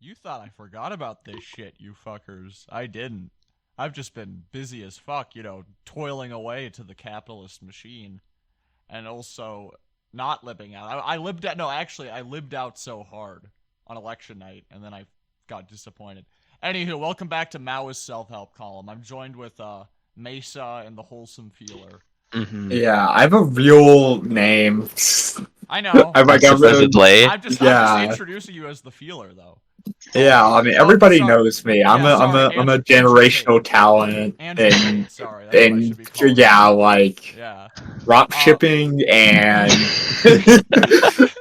You thought I forgot about this shit, you fuckers. I didn't. I've just been busy as fuck, toiling away to the capitalist machine. And also not living out. I lived out. No, actually, I lived out so hard on election night, and then I got disappointed. Anywho, welcome back to Maoist Self-Help Column. I'm joined with Mesa and the Wholesome Feeler. Mm-hmm. Yeah, I have a real name. I know. I'm just introducing you as the Feeler, though. Yeah, I mean everybody knows me. I'm a generational talent in drop shipping and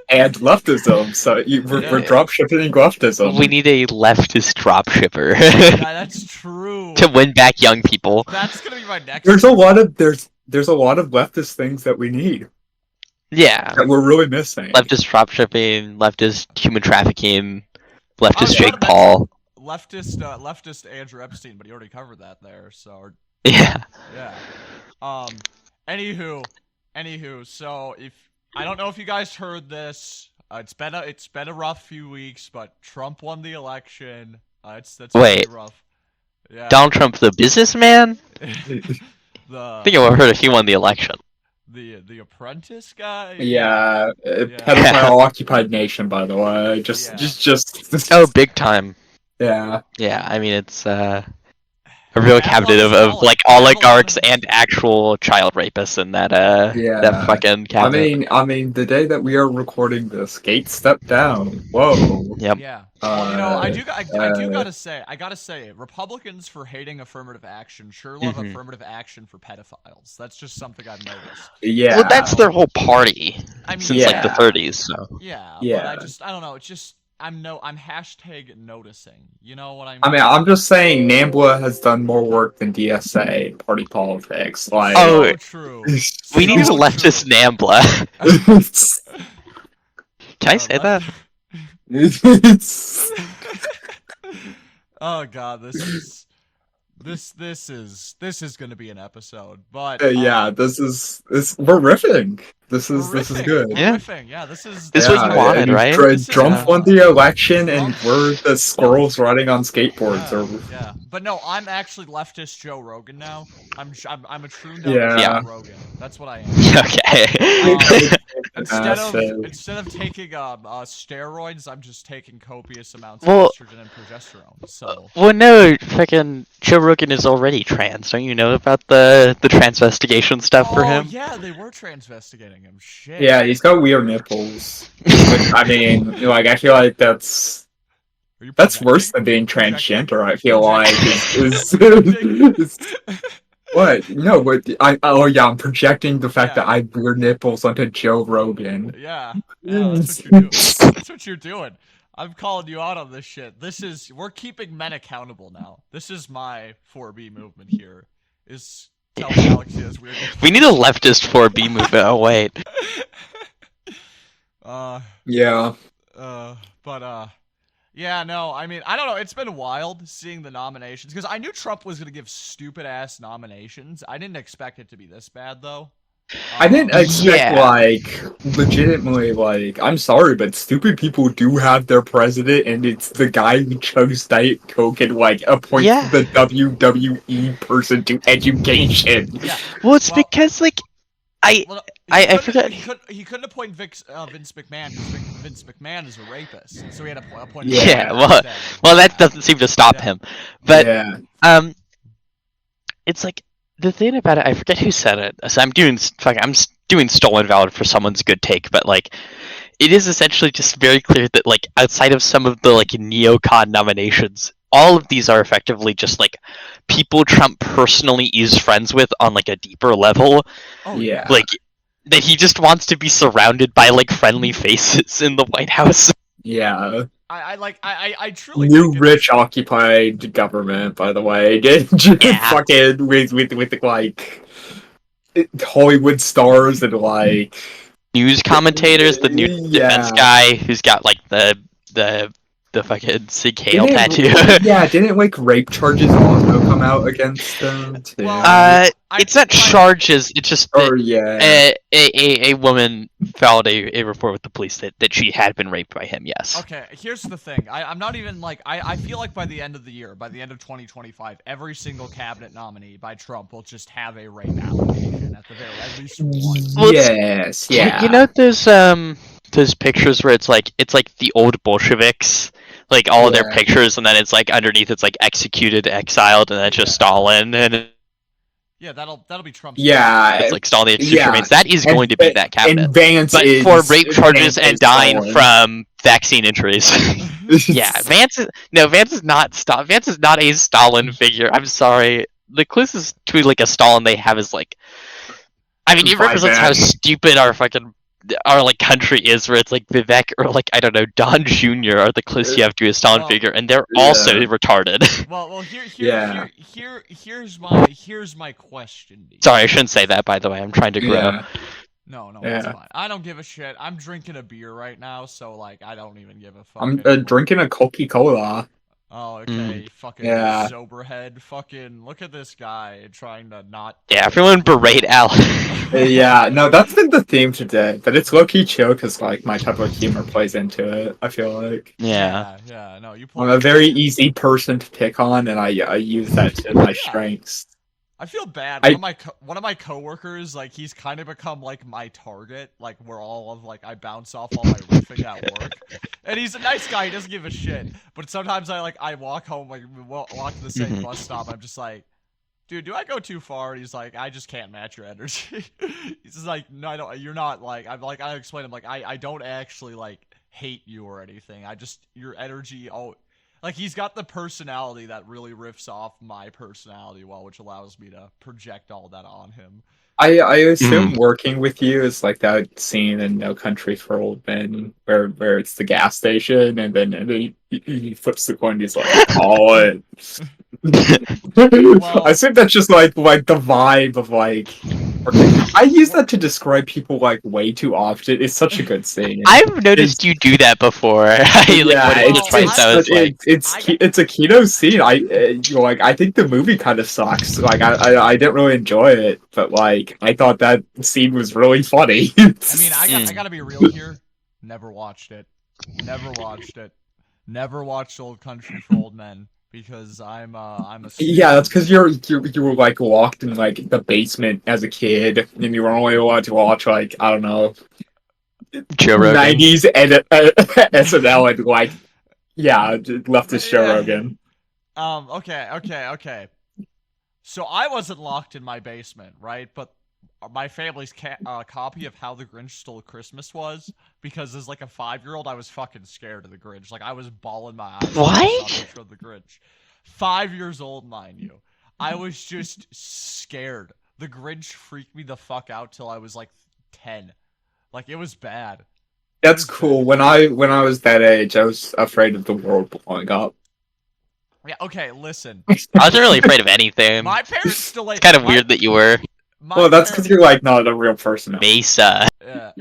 and leftism. So we're drop shipping leftism. We need a leftist drop shipper. Yeah, that's true. To win back young people. That's gonna be my next. There's a lot of leftist things that we need. Yeah, that we're really missing. Leftist drop shipping, leftist human trafficking. Leftist Jake Paul. Leftist Andrew Epstein, but he already covered that there, so... Yeah. Yeah. Anywho, so I don't know if you guys heard this, it's been a rough few weeks, but Trump won the election, that's pretty rough. Yeah. Donald Trump, the businessman? I think I heard if he won the election. The Apprentice guy? Yeah, pedophile occupied nation, by the way. Just oh, big time. Yeah. Yeah, I mean it's a real cabinet of like oligarchs and actual child rapists in that that fucking cabinet. I mean the day that we are recording this, Gates stepped down. Whoa. Yep. Yeah. I gotta say, Republicans for hating affirmative action sure love affirmative action for pedophiles. That's just something I've noticed. Yeah. Well, that's their whole party. I mean, since like the 30s. So. Yeah. Yeah. But I don't know. It's just I'm hashtag noticing. You know what I mean? I mean, I'm just saying, NAMBLA has done more work than DSA party politics. Like, so true. We need a leftist NAMBLA. Can I say that? Oh god, this is gonna be an episode, but yeah, we're riffing. This is good. We're riffing. Yeah, this is what you wanted, right? Trump won the election, and we're the squirrels riding on skateboards. Yeah, but no, I'm actually leftist Joe Rogan now. I'm a true Joe Rogan. That's what I am. Okay. Instead of taking steroids, I'm just taking copious amounts of estrogen and progesterone. So. Well, no, fucking Joe Rogan is already trans. Don't you know about the transvestigation stuff for him? Yeah, they were transvestigating him. Shit. Yeah, he's got weird nipples. I mean, like, I feel like that's worse than being transgender. I feel like what? No, but I'm projecting the fact that I have weird nipples onto Joe Rogan. Yeah, that's what you're doing. That's what you're doing. I'm calling you out on this shit. We're keeping men accountable now. This is my 4B movement here. Is tell Galaxy is weird. We need a leftist 4B movement. Oh wait. Yeah. Yeah, no, I mean, I don't know. It's been wild seeing the nominations because I knew Trump was gonna give stupid ass nominations. I didn't expect it to be this bad though. I didn't expect legitimately I'm sorry, but stupid people do have their president, and it's the guy who chose Diet Coke and appoints the WWE person to education. Yeah. Well, it's because I forgot. He couldn't appoint Vince McMahon because Vince McMahon is a rapist, so he had to appoint. Yeah, well, that doesn't seem to stop him. But it's like the thing about it. I forget who said it. So I'm doing stolen valid for someone's good take, but it is essentially just very clear that outside of some of the neocon nominations, all of these are effectively just people Trump personally is friends with on a deeper level. Oh yeah. That he just wants to be surrounded by friendly faces in the White House. Yeah. I truly new rich occupied government, by the way. Fucking with Hollywood stars and news commentators, the new defense guy who's got the the fucking Sig Heil Didn't- tattoo. Yeah, didn't like rape charges also come out against them too? It's not charges. It's just that Or yeah. a woman filed a report with the police that she had been raped by him. Yes. Okay, here's the thing. I'm not even like I feel like by the end of the year, by the end of 2025, every single cabinet nominee by Trump will just have a rape allegation at least one. Well, Yes, yeah. You know those pictures where it's like the old Bolsheviks, like all of their Yeah. pictures, and then it's like underneath it's like executed, exiled, and then it's just Stalin, and Yeah, that'll be Trump's. Yeah. it's like Stalin the execution Yeah. remains. That is going to be that cabinet. And Vance But is, for rape charges Vance and is dying Stalin. from vaccine injuries. Yeah, Vance is not a Stalin figure. I'm sorry. The closest to like a Stalin they have is like, I mean, it represents how stupid our like country is, where it's like Vivek or like I don't know Don Jr. are the closest you have to a Stalin figure, and they're also retarded. Well, here's my question. Sorry, I shouldn't say that. By the way, I'm trying to grow. Yeah. No, Yeah. it's fine. I don't give a shit. I'm drinking a beer right now, so like I don't even give a fuck. I'm anymore. drinking a Coca-Cola. Oh, okay. Fucking Yeah. soberhead. Fucking look at this guy trying to not. Yeah, everyone berate Al. Yeah, no, that's been the theme today, but it's low-key chill because like my type of humor plays into it. I feel like Yeah. Yeah. No, you. I'm a very easy person to pick on, and I use that to my strengths. I feel bad. One of my coworkers, like he's kind of become like my target. Like we're all of like I bounce off all my riffing at work, and he's a nice guy. He doesn't give a shit. But sometimes I walk home, like we walk to the same bus stop. I'm just like, dude, do I go too far? And he's like, I just can't match your energy. He's just like, no, I don't. You're not like. I'm like, I explain. I'm like, I don't actually like hate you or anything. I just your energy. Like, he's got the personality that really riffs off my personality well, which allows me to project all that on him. I assume working with you is like that scene in No Country for Old Men where it's the gas station and then he flips the coin and he's like, call it. Well- I think that's just like the vibe of like I use that to describe people like way too often. It's such a good scene. I've noticed you do that before. It's a Kino scene. I think the movie kind of sucks. Like I didn't really enjoy it, but like I thought that scene was really funny. I mean, I gotta be real here. Never watched it. Never watched Old Country for Old Men. Because I'm a yeah, that's because you were like locked in like the basement as a kid, and you were only allowed to watch like I don't know Joe Rogan. 90s SNL and like leftist Joe Rogan. Okay. So I wasn't locked in my basement, right? But my family's copy of How the Grinch Stole Christmas was, because as like a 5-year-old, I was fucking scared of the Grinch. Like I was bawling my eyes. What? Of the Grinch. 5 years old, mind you. I was just scared. The Grinch freaked me the fuck out till I was like 10. Like it was bad. That's cool. When I was that age, I was afraid of the world blowing up. Yeah. Okay. Listen. I wasn't really afraid of anything. My parents still like. It's kind of weird that you were. Well, that's because you're like not a real person. Mesa. Yeah.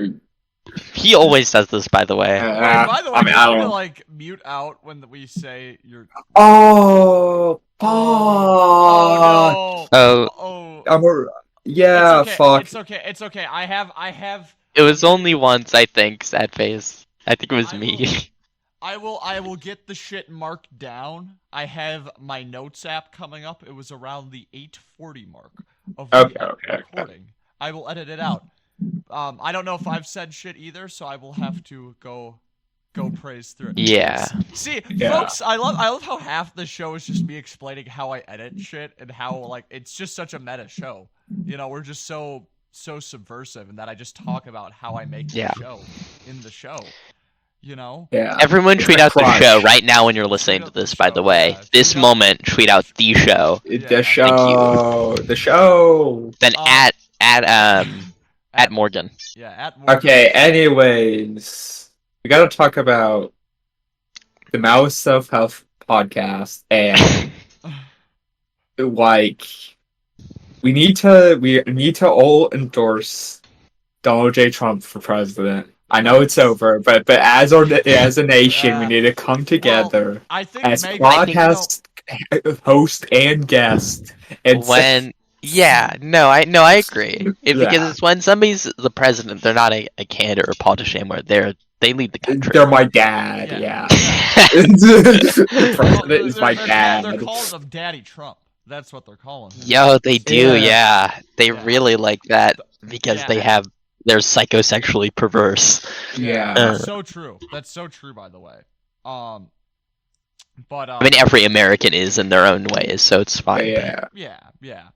He always does this, by the way. Wait, by the way, I mean, I don't know. Like mute out when we say you're. Oh. Yeah. It's okay. Fuck. It's okay. I have. It was only once, I think. Sad face. I think it was me. I will get the shit marked down. I have my notes app coming up. It was around the 8:40 mark of the recording. I will edit it out. I don't know if I've said shit either, so I will have to go praise through it. Yeah. See, folks, I love how half the show is just me explaining how I edit shit and how like it's just such a meta show. You know, we're just so subversive in that I just talk about how I make the show in the show. You know? Yeah. Everyone tweet out the show right now when you're listening to this, by the way. This moment, tweet out the show. The show. The show. Then at Morgan. Yeah, at Morgan. Okay, anyways. We gotta talk about the Mouse Self-Help podcast and like we need to all endorse Donald J. Trump for president. I know it's over, but as a nation, we need to come together Well, I think as Megan, podcast host and guest. And I agree. Because Yeah. it's when somebody's the president, they're not a candidate or a politician anymore. They lead the country. They're my dad. Yeah. The president is my dad. They're calling him Daddy Trump. That's what they're calling him. Yo, they do. Yeah, they Yeah. really like that because they're psychosexually perverse. Yeah. That's so true. That's so true, by the way. But I mean, every American is in their own ways, so it's fine. Yeah. yeah. Yeah.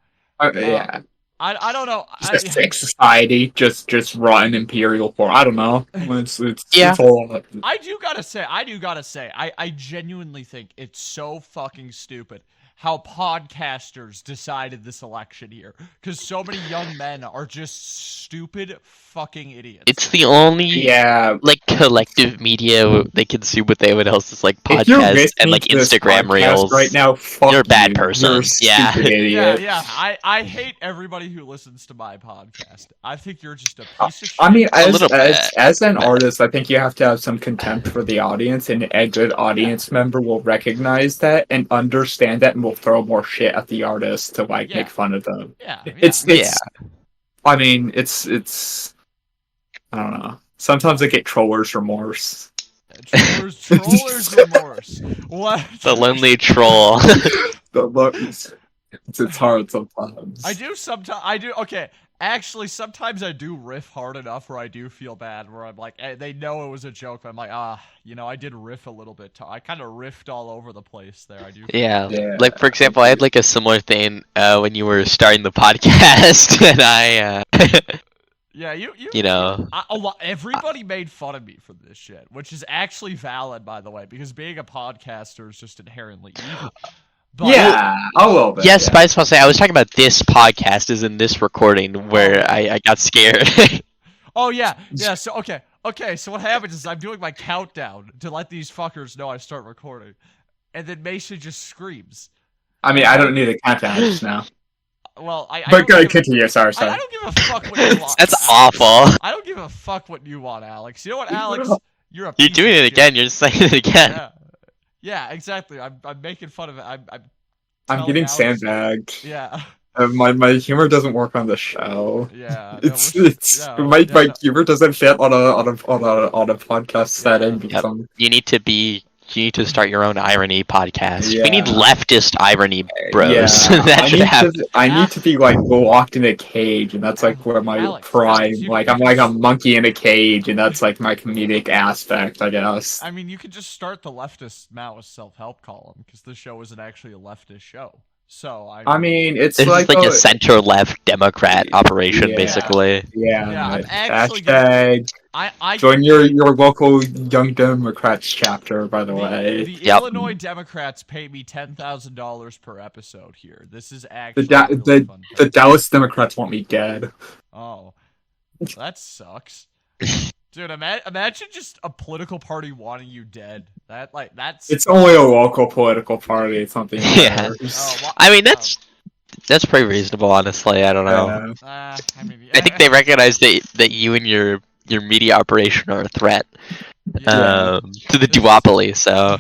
I don't know. Just a sick society, just rotten imperial form. I don't know. It's all. I do gotta say, I genuinely think it's so fucking stupid how podcasters decided this election here, because so many young men are just stupid fucking idiots. It's the only like collective media they consume with everyone else is like podcasts and like Instagram reels. Right now, you're a bad person. You're a stupid idiot. Yeah. I hate everybody who listens to my podcast. I think you're just a piece of shit. I mean, as an artist, I think you have to have some contempt for the audience, and a good audience member will recognize that and understand that, and will throw more shit at the artist to make fun of them. I mean, it's. I don't know. Sometimes I get troller's remorse. Troller's remorse. What? The lonely troll. It's hard sometimes. I do sometimes. Okay. Actually, sometimes I do riff hard enough where I do feel bad, where I'm like, they know it was a joke, but I'm like, I did riff a little bit. I kind of riffed all over the place there. I do. Yeah. Like, for example, I had like a similar thing when you were starting the podcast, and I. Yeah, you know. Everybody made fun of me for this shit, which is actually valid, by the way, because being a podcaster is just inherently evil. But, a little bit. Yes, but I just want to say, I was talking about this podcast, is in this recording, where I got scared. Oh, yeah. Yeah, so, okay, so what happens is I'm doing my countdown to let these fuckers know I start recording, and then Mason just screams. I mean, I don't need a countdown just now. Well, But go continue, sorry. I don't give a fuck what you want. That's awful. I don't give a fuck what you want, Alex. You know what, Alex? You're doing it again. You're just saying it again. Yeah, exactly. I'm making fun of it. I'm getting sandbagged. Yeah. My humor doesn't work on the show. Yeah. My humor doesn't fit on a podcast setting. Yep. You need to start your own irony podcast. We need leftist irony bros. That should happen. I need to be like locked in a cage, and that's like where my prime. I'm like a monkey in a cage, and that's like my comedic aspect, I guess. I mean, you could just start the leftist Maoist self-help column, because this show isn't actually a leftist show. So I mean, it's like a center-left Democrat operation, basically. I'm actually hashtag. Join your local Young Democrats chapter, by the way. The Illinois Democrats pay me $10,000 per episode here. This is actually the Dallas Democrats want me dead. Oh, that sucks. Dude, imagine just a political party wanting you dead. That's. It's only a local political party. It's something. Yeah. I mean, that's pretty reasonable, honestly. I don't know. I think they recognize that you and your media operation are a threat to the duopoly. So.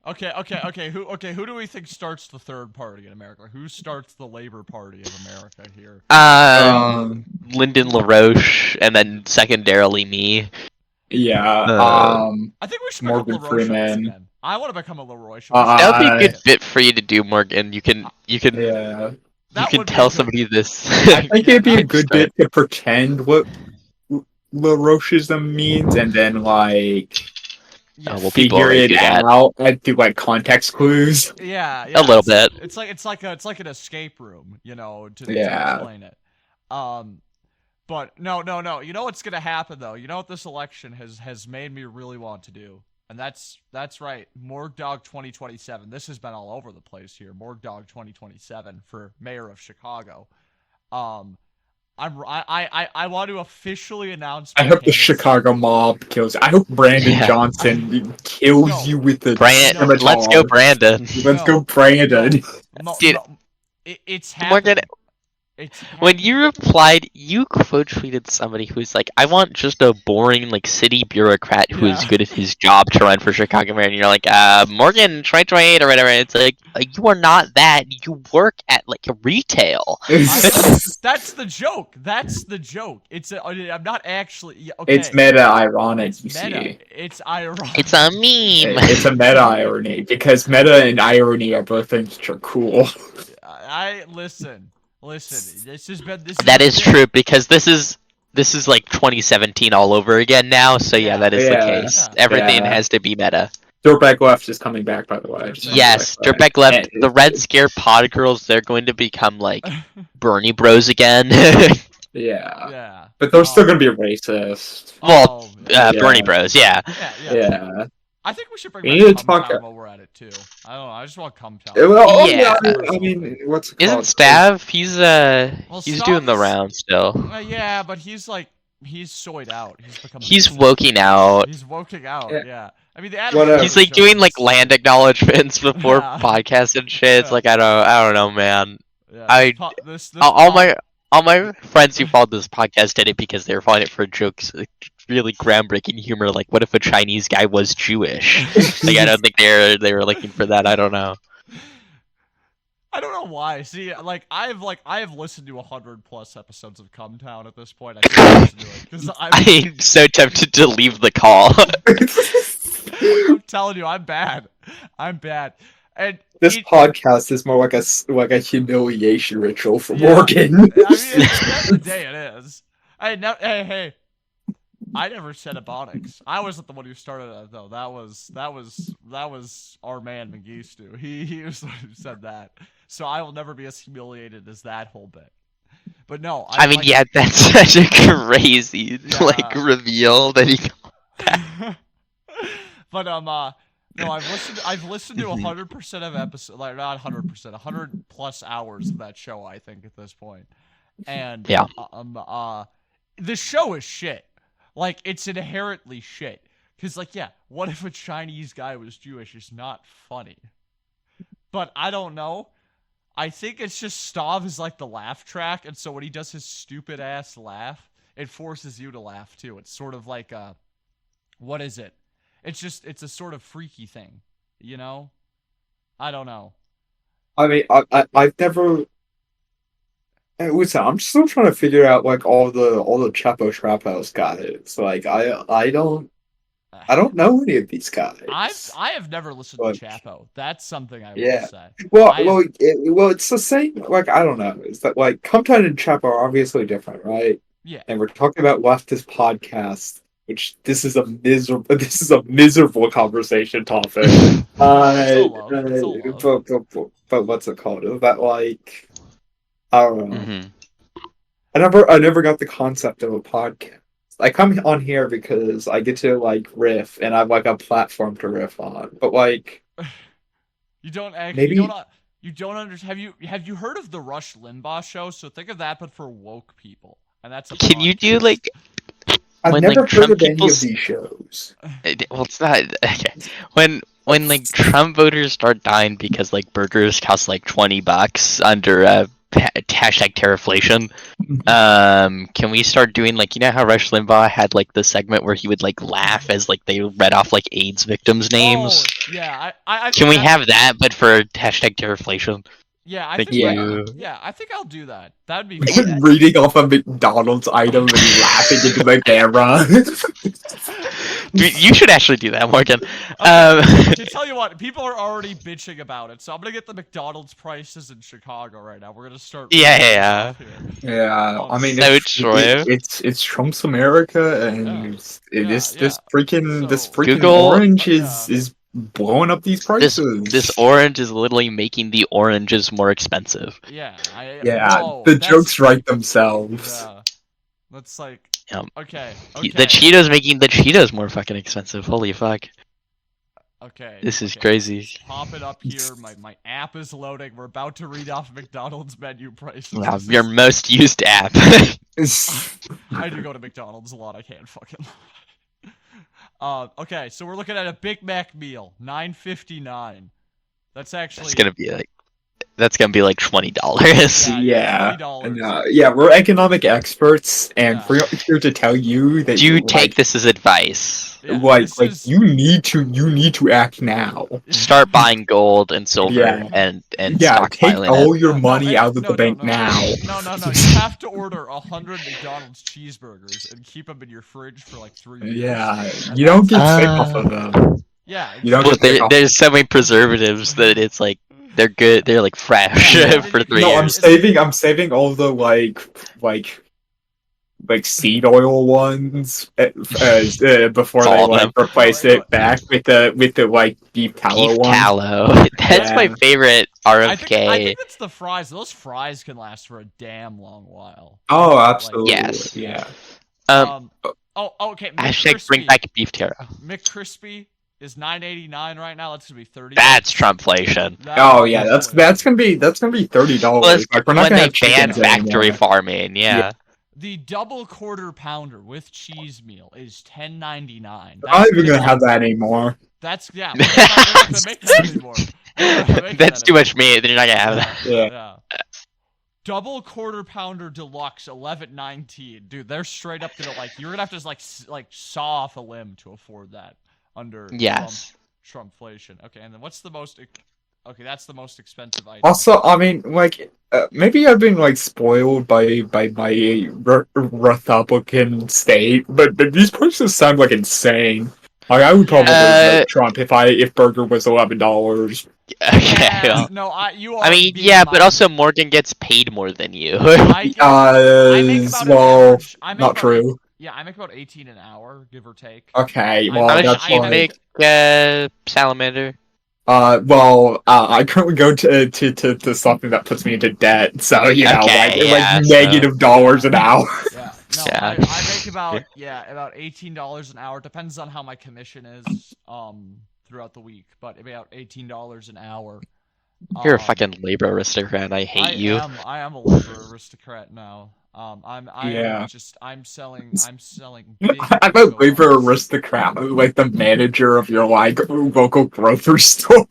Okay. Who do we think starts the third party in America? Who starts the Labor Party of America here? Lyndon LaRoche, and then secondarily me. Yeah. I think we should Morgan become Freeman. again. I want to become a LaRoche. That would be a good fit for you to do, Morgan. You can tell somebody this. I think it'd be a good bit to pretend what LaRocheism means, and then figure it out and do context clues. Yeah, a little bit. It's like an escape room, to explain it. But no. You know what's gonna happen though? You know what this election has made me really want to do, and that's right. Morgue Dog 2027. This has been all over the place here. Morgue Dog 2027 for mayor of Chicago. I want to officially announce. I hope the Chicago mob kills. I hope Brandon Johnson kills you with the. Let's go, Brandon. Let's go, Brandon. Dude, it's happening. When you replied, you quote tweeted somebody who's like, "I want just a boring like city bureaucrat who is good at his job to run for Chicago mayor." And you're like, Morgan 2028 or whatever. And it's like, you are not that. You work at like a retail. That's the joke. That's the joke. I'm not actually. Okay. It's meta ironic. You meta. see, it's ironic. It's a meme. It's a meta irony because meta and irony are both things that are cool. Listen. This has been That is true because this is like 2017 all over again now. So yeah, that is the case. Yeah. Everything has to be meta. Dirtbag Left is coming back, by the way. Yes, Dirtbag Left. The Red Scare Pod Girls, they're going to become like Bernie Bros again. Yeah. But they're still going to be racist. Well, Bernie Bros, yeah. I think we should bring back Cumtown while we're at it too. I don't know. I just want Cumtown. I mean, what's it called? Isn't Stav? He's doing the round still. Yeah, but he's soyed out. He's woking out. He's woking out. Yeah. I mean, he's like doing like land acknowledgements before podcasts and shit. It's like I don't know, man. All my friends who followed this podcast did it because they were following it for jokes, like, really groundbreaking humor. Like, what if a Chinese guy was Jewish? Like, I don't think they were looking for that. I don't know. I don't know why. See, I have listened to 100+ episodes of Cumtown at this point. I'm so tempted to leave the call. I'm telling you, I'm bad. And this podcast is more like a humiliation ritual for Morgan. I mean, at the end of the day, it is. Hey, I never said Ebonics. I wasn't the one who started it, though. That was our man Mengistu. He was the one who said that. So I will never be as humiliated as that whole bit. But no, I mean, that's such a crazy reveal that he. But no, I've listened to 100% of episodes, like not 100%, 100+ hours of that show. I think at this point, and the show is shit. Like, it's inherently shit. Cause what if a Chinese guy was Jewish? It's not funny. But I don't know. I think it's just Stav is like the laugh track, and so when he does his stupid ass laugh, it forces you to laugh too. It's sort of like what is it? It's a sort of freaky thing, you know? I don't know. I mean, I've never. Listen, I'm still trying to figure out like all the Chapo Trap House guys. Like I don't know any of these guys. I have never listened to Chapo. That's something I will say. Well, it's the same. Like I don't know. Is that like Cumtown and Chapo are obviously different, right? Yeah. And we're talking about Leftist podcast. Which this is a miserable conversation topic. But what's it called? Is that like I don't know. Mm-hmm. I never got the concept of a podcast. I come on here because I get to like riff and I have like a platform to riff on. But like you don't actually you don't understand. Have you heard of the Rush Limbaugh show? So think of that, but for woke people. And that's Can you do like? I've never heard of any of these shows. Well, it's not okay. When like Trump voters start dying because like burgers cost like $20 under hashtag terrorflation, can we start doing like, you know how Rush Limbaugh had like the segment where he would like laugh as like they read off like AIDS victims' names? Oh, yeah, I can we have that but for hashtag terrorflation? Yeah, I think I'll do that. That'd be fun. Reading off a McDonald's item and laughing into the camera. You should actually do that, Morgan. To tell you what, people are already bitching about it, so I'm gonna get the McDonald's prices in Chicago right now. We're gonna start. Yeah. I mean, so it's Trump's America, and this freaking Google, orange is blowing up these prices. This orange is literally making the oranges more expensive. Yeah. The jokes write themselves. Yeah. That's like. Okay. The Cheetos making the Cheetos more fucking expensive. Holy fuck. Okay. This is crazy. Pop it up here. My app is loading. We're about to read off McDonald's menu prices. Wow, your most used app. I do go to McDonald's a lot. I can't fucking. Okay, so we're looking at a Big Mac meal, $9.59. That's actually. It's gonna be like. That's gonna be like $20. Yeah. $20. And, yeah, we're economic experts, and Yeah. we're here to tell you that Do like, take this as advice. Yeah, like this is- you need to act now. Start buying gold and silver Yeah. and Yeah, take stockpiling all it. your No, money no, out of no, the bank no. now. No. You have to order 100 McDonald's cheeseburgers and keep them in your fridge for like 3 years. Yeah, And you don't that's- get sick off of them. Yeah, You don't Well, get sick off. there's so many preservatives that it's like they're good. They're like fresh Yeah, for 3 No, years. I'm saving all the like seed oil ones before Salt they them. replace it back with the like beef tallow Beef ones. tallow. That's my Yeah. favorite I RFK. think it's the fries. Those fries can last for a damn long while. Oh, absolutely. Yes. Yeah. Okay. Hashtag bring back beef taro. McCrispy is $9.89 right now. That's gonna be $30. That's Trumpflation. Oh yeah, that's gonna be $30. Like we're not When gonna they have ban chickens factory anymore. farming, yeah. The double quarter pounder with cheese meal is $10.99. We're not even gonna have that anymore. That's yeah. We're not gonna make that anymore. We're not gonna make That's that too anymore. much meat. They're not gonna have that. Yeah. Double quarter pounder deluxe $11.19. Dude, they're straight up gonna like you're gonna have to like saw off a limb to afford that under Yes. Trumpflation. Okay, and then what's the most? Okay, that's the most expensive item. Also, I mean, like, maybe I've been like spoiled by my Republican state, but these prices sound like insane. Like, I would probably vote Trump if burger was $11. Okay. Yeah, well, no, you are. I mean, being yeah, but my- also Morgan gets paid more than you. I make about an Well, average- I make not about- true. Yeah, I make about 18 an hour, give or take. Okay, I- well, How much that's do you fine. make, Salamander? I currently go to something that puts me into debt, so you know, Okay, yeah, like so- negative dollars an hour. Yeah, no, Yeah. I make about $18 an hour. Depends on how my commission is throughout the week, but about $18 an hour. You're a fucking labor aristocrat. I hate you. I am a labor aristocrat now. I'm Yeah. selling big I'm a labor go-karts. aristocrat, like the manager of your like local grocery store.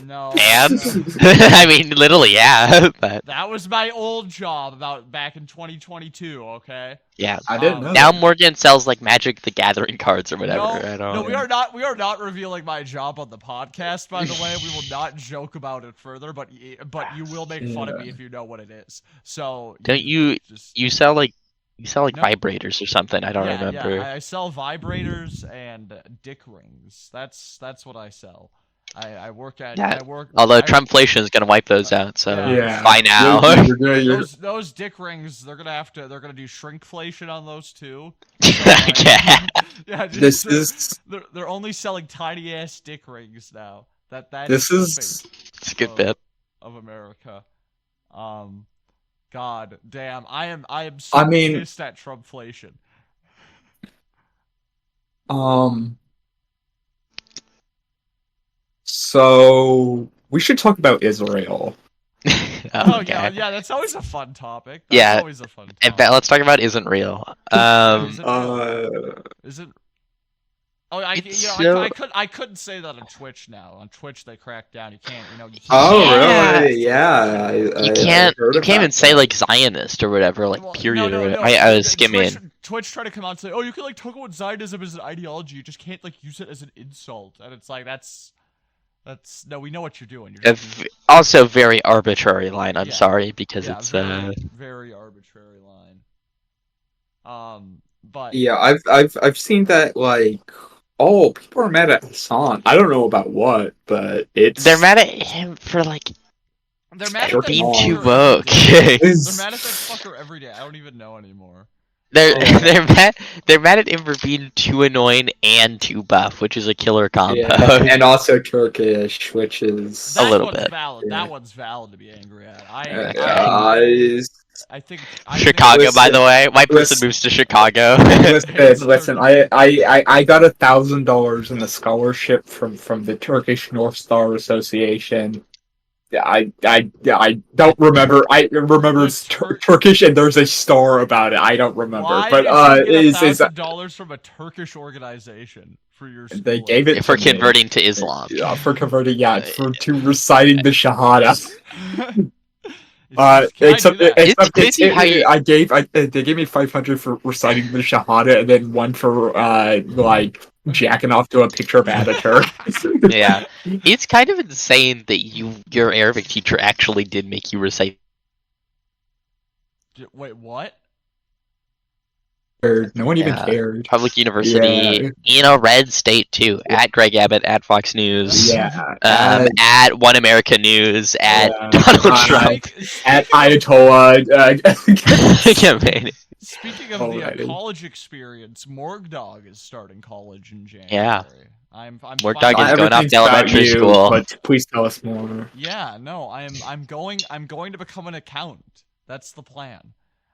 No. And no. I mean, literally, yeah. But That was my old job back in 2022, okay? yeah. I didn't know. Now Morgan sells like Magic the Gathering cards or whatever. No, I don't. no, we are not revealing my job on the podcast, by the way. We will not joke about it further, but you will make fun of me if you know what it is. So Don't you just sell like No. vibrators or something? I don't remember. Yeah, I sell vibrators and dick rings. That's what I sell. I work at Yeah, I work Although I- Trumpflation is gonna wipe those out, so Yeah. bye now. You're- those dick rings, they're gonna do shrinkflation on those too. Yeah. Yeah, This is they're only selling tiny ass dick rings now. That's this the is fate It's a good bit. of America. God damn, I am so I mean- pissed at Trumpflation. So we should talk about Israel. Oh Okay. yeah, that's always a fun topic. That's Yeah, always a fun I topic. bet let's talk about isn't real. Is it real? Is it? Oh, I couldn't say that on Twitch now. On Twitch, they cracked down. You can't, you can't. Oh Yeah. really? Yeah. You can't even say like Zionist or whatever, like Well, period no, or no, whatever. I was skimming. Twitch tried to come out and say, "Oh, you can like talk about Zionism as an ideology. You just can't like use it as an insult." And it's like that's no, we know what you're doing. You're Also, very arbitrary line. I'm Yeah. sorry because yeah, it's very arbitrary line. But Yeah, I've seen that like people are mad at Hassan. I don't know about what, but it's they're mad at him for like they're mad at They're that being fucker too every woke. day. They're It's- mad at that fucker every day. I don't even know anymore. they're Oh. they're mad at him for being too annoying and too buff, which is a killer combo. Yeah, and also Turkish, which is That little one's bit. valid. Yeah. That one's valid to be angry at. I think Chicago, by Listen, the way, my person listen. moves to Chicago. listen. I got $1,000 in a scholarship from the Turkish North Star Association. Yeah, I don't remember. I remember it's Turkish, and there's a star about it. I don't remember, Why but did you get is $1,000 from a Turkish organization for your school? they gave it For to me. converting to Islam. Yeah, for converting, to reciting the Shahada. Except It's crazy how you- they gave me 500 for reciting the Shahada, and then one for like jacking off to a picture of Ataturk. Yeah, it's kind of insane that your Arabic teacher actually did make you recite. Wait, what? No one even Yeah. cared. Public university in a red state too. At Greg Abbott, at Fox News, Yeah. at One America News, at Yeah. Donald Trump. At Ayatollah. Campaign. Speaking of Alrighty. the college experience, Morg Dog is starting college in January. Yeah. I'm Morg finally- Dog is going off to elementary school. But please tell us more. Yeah, no, I'm going to become an accountant. That's the plan.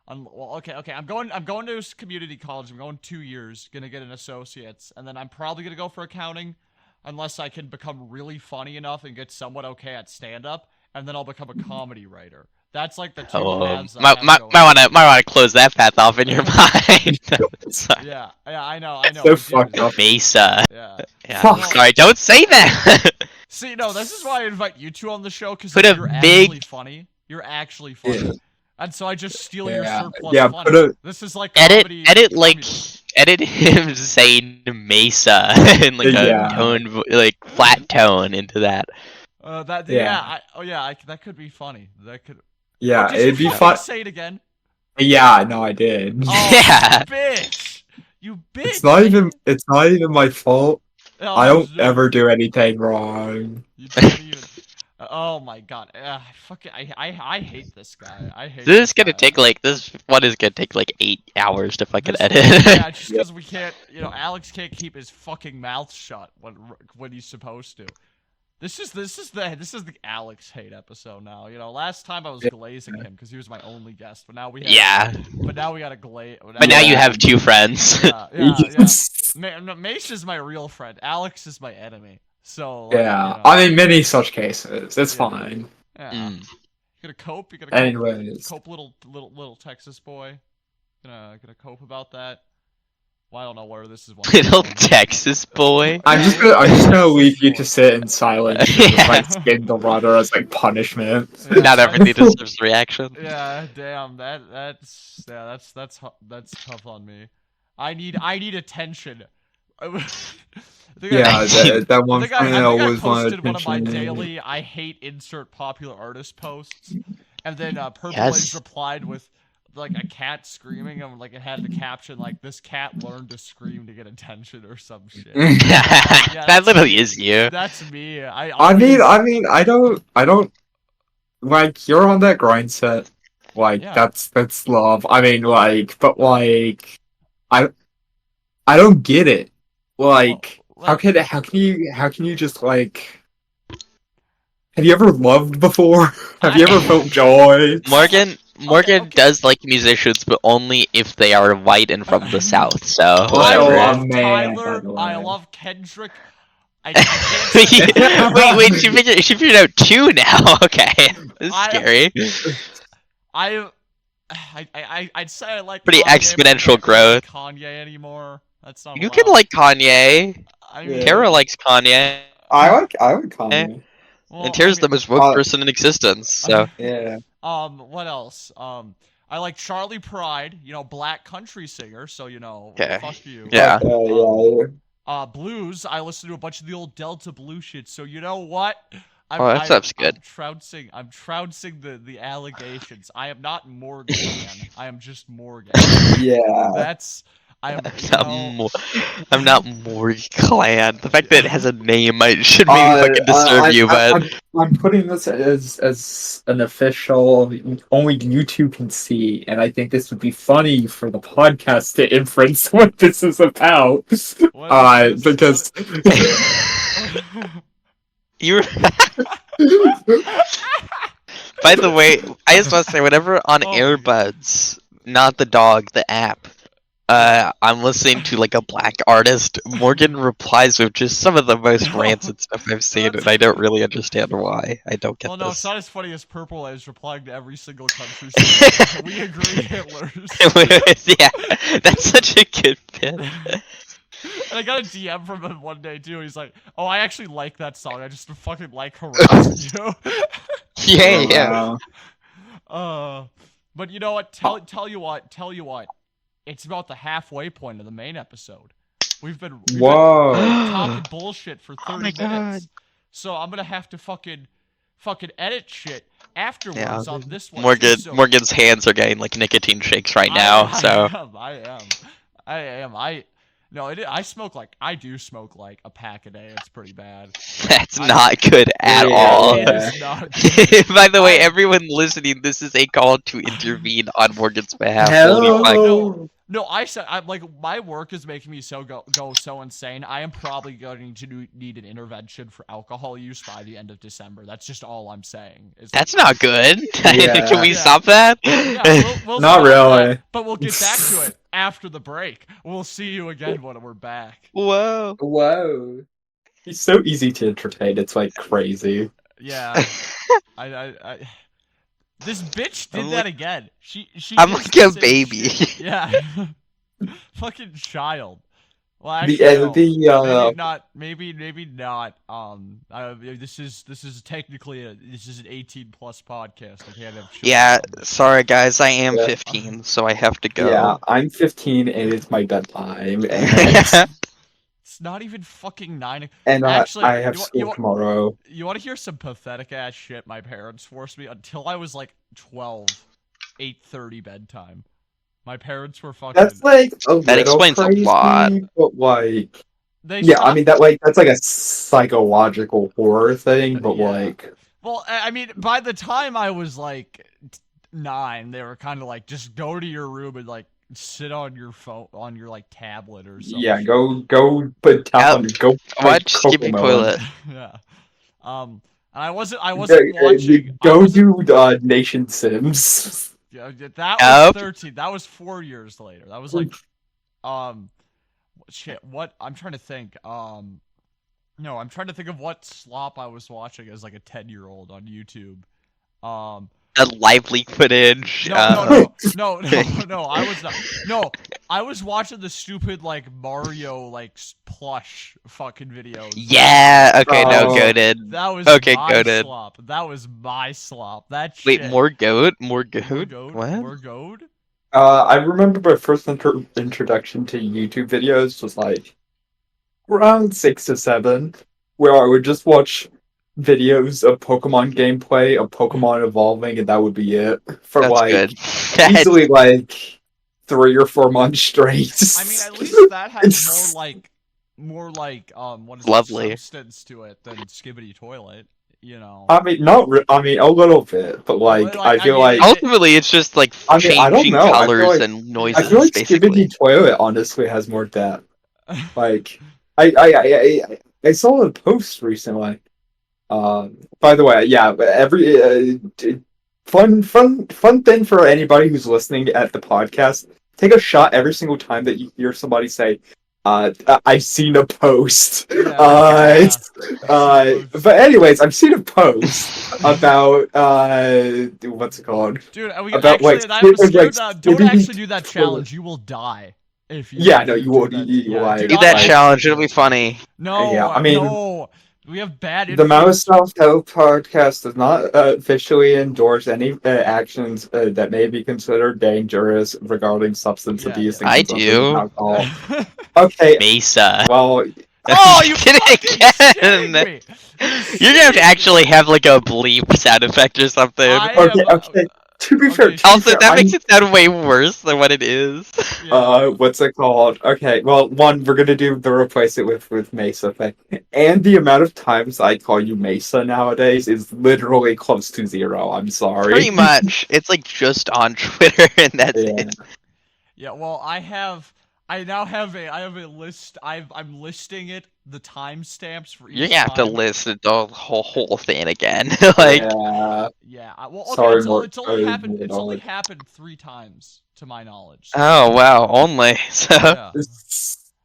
Well, okay. I'm going to community college. I'm going 2 years. Gonna get an associate's, and then I'm probably gonna go for accounting, unless I can become really funny enough and get somewhat okay at stand up, and then I'll become a comedy writer. That's like the two paths. Might want to close that path off in your mind. Sorry. Yeah, I know. So fucked up. Mesa. Yeah. Fuck. Sorry, don't say that. See, no, this is why I invite you two on the show, because Put a you're big- actually funny. You're actually funny. Yeah. And so I just steal your Yeah. surplus Yeah, funny. This is like edit comedy. him saying Mesa in like Yeah. a tone, like flat tone into that. That Yeah. that could be funny. That could. Yeah, Did it'd you be fucking fun. Say it again. Yeah, no, I did. Oh, Yeah. you bitch! You bitch! It's not even my fault. Oh, I don't no. ever do anything wrong. You don't even. Oh my god! I hate this guy. I hate. This guy. this one is gonna take like 8 hours to fucking This- edit. Yeah, just because we can't. Alex can't keep his fucking mouth shut when he's supposed to. This is the Alex hate episode now. Last time I was glazing him because he was my only guest, but now we have, Yeah. But now we got to glaze. But now you have 2 friends. Yeah. Mace is my real friend. Alex is my enemy. So Yeah, I mean, many such cases. It's Yeah. fine. Yeah. Mm. You gonna cope? You gonna Anyways, cope, little Texas boy? Gonna cope about that? Well, I don't know where this is. Little Texas boy. I'm just gonna leave you to sit in silence and just, Yeah. like skin the rudder as like punishment. Yeah. Not everything deserves a reaction. Yeah, damn. That's tough on me. I need attention. Yeah, that one I think I was posted one of my attention. daily I hate insert popular artist posts, and then Purple Yes. Lace replied with like a cat screaming, and like it had the caption like "This cat learned to scream to get attention" or some shit. That literally is you. That's me. I mean, I don't like you're on that grind set. Like Yeah. that's love. I mean, like, but like, I don't get it. Like, how can you just like? Have you ever loved before? Have you ever felt joy? Morgan okay. does like musicians, but only if they are white and from the south. So I whatever. love man, Tyler. by the way. I love Kendrick. I can't say- wait, she figured out 2 now. Okay, this is scary. I'd say I like Pretty Kanye, but I exponential can't really growth. like Kanye anymore. That's not You allowed. can like Kanye. I Yeah. Tara likes Kanye, I like Kanye. well, and Tara's I the mean, most woke person in existence. So Yeah. what else? I like Charlie Pride. Black country singer. So Okay. fuck you. Yeah. Blues. I listen to a bunch of the old Delta blue shit. So you know what? That stuff's good. I'm trouncing the allegations. I am not Morgan. I am just Morgan. Yeah. That's I am. I'm not more clan. The fact that it has a name should maybe fucking disturb you, but I'm putting this as an official, only you two can see, and I think this would be funny for the podcast to inference what this is about. What is this? Because you. By the way, I just want to say, whenever on Airbuds, not the dog, the app, I'm listening to like a black artist, Morgan replies with just some of the most rancid stuff I've seen, and I don't really understand why. I don't get Well, no, it's this. not as funny as Purple is replying to every single country song. We agree, Hitler's. Yeah, that's such a good bit. And I got a DM from him one day too. He's like, "Oh, I actually like that song. I just fucking like harassing you." Yeah. But you know what? Tell you what. It's about the halfway point of the main episode. We've been talking bullshit for 30 minutes. So I'm gonna have to fucking edit shit afterwards on this one. Morgan's hands are getting like nicotine shakes right now. I smoke I do smoke like a pack a day. It's pretty bad. That's not good at all. It is not good. By the way, everyone listening, this is a call to intervene on Morgan's behalf. No, I said my work is making me go so insane. I am probably going to need an intervention for alcohol use by the end of December. That's just all I'm saying. That's not good. Can we stop that? Yeah, we'll not really. That, but we'll get back to it after the break. We'll see you again when we're back. Whoa. He's so easy to entertain. It's like crazy. Yeah. I This bitch did that again. She I'm like a baby. Shit. Yeah. Fucking child. Well, actually, maybe not. This is technically this is an 18+ podcast. I can't have children. Yeah, sorry guys, I am 15, so I have to go. Yeah, I'm 15 and it's my bedtime. It's not even fucking 9. And actually, I have school tomorrow. You want to hear some pathetic ass shit? My parents forced me until I was like 12, 8:30 bedtime. My parents were fucking. That's like that explains crazy, a lot. But like, I mean that's like a psychological horror thing. But like, well, I mean, by the time I was like 9, they were kind of like, just go to your room and like sit on your phone, on your like tablet or something. Yeah, go put tablet. Go watch Skippy Toilet. Yeah. And I wasn't watching. Go do Nation Sims. Yeah, that was 13. That was 4 years later. That was like, shit. What I'm trying to think. No, I'm trying to think of what slop I was watching as like a 10-year-old on YouTube. The live leak footage. No, I was not. No, I was watching the stupid like Mario like plush fucking videos. Yeah. Okay. No, goated. That was goated. Slop. That was my slop. That shit. Wait, more goat? What? More goat? I remember my first introduction to YouTube videos was like around 6 to 7, where I would just watch videos of Pokemon gameplay of Pokemon evolving, and that would be it for easily like 3 or 4 months straight. I mean, at least that has more like what is lovely substance to it than Skibbity Toilet, you know. I mean, a little bit, but like I feel like ultimately it's just like changing I don't know. colors and noises. I feel like basically. Skibbity Toilet honestly has more depth. Like I saw a post recently. By the way, yeah, every fun thing for anybody who's listening at the podcast, take a shot every single time that you hear somebody say, I've seen a post. But anyways, I've seen a post about what's it called? Dude, about don't actually do that challenge. You will die. If you you will. Do that challenge. It'll be funny. No, yeah, I mean, no. We have bad. The Mouse Self Help Podcast does not officially endorse any actions that may be considered dangerous regarding substance abuse. And I do. Alcohol. Okay. Mesa. Well. Oh, you did it again! You're gonna have to actually have like a bleep sound effect or something. Okay. To be fair, also that makes it sound way worse than what it is. What's it called? Okay, well, one, we're gonna do the replace it with Mesa thing, and the amount of times I call you Mesa nowadays is literally close to 0. I'm sorry. Pretty much, it's like just on Twitter, and that's it. Yeah, well, I have a list. I'm listing it, the timestamps for each. You're gonna have to list the whole thing again. Like, yeah. Well, okay, it's only happened 3 times to my knowledge. So. Oh wow, only so. Yeah.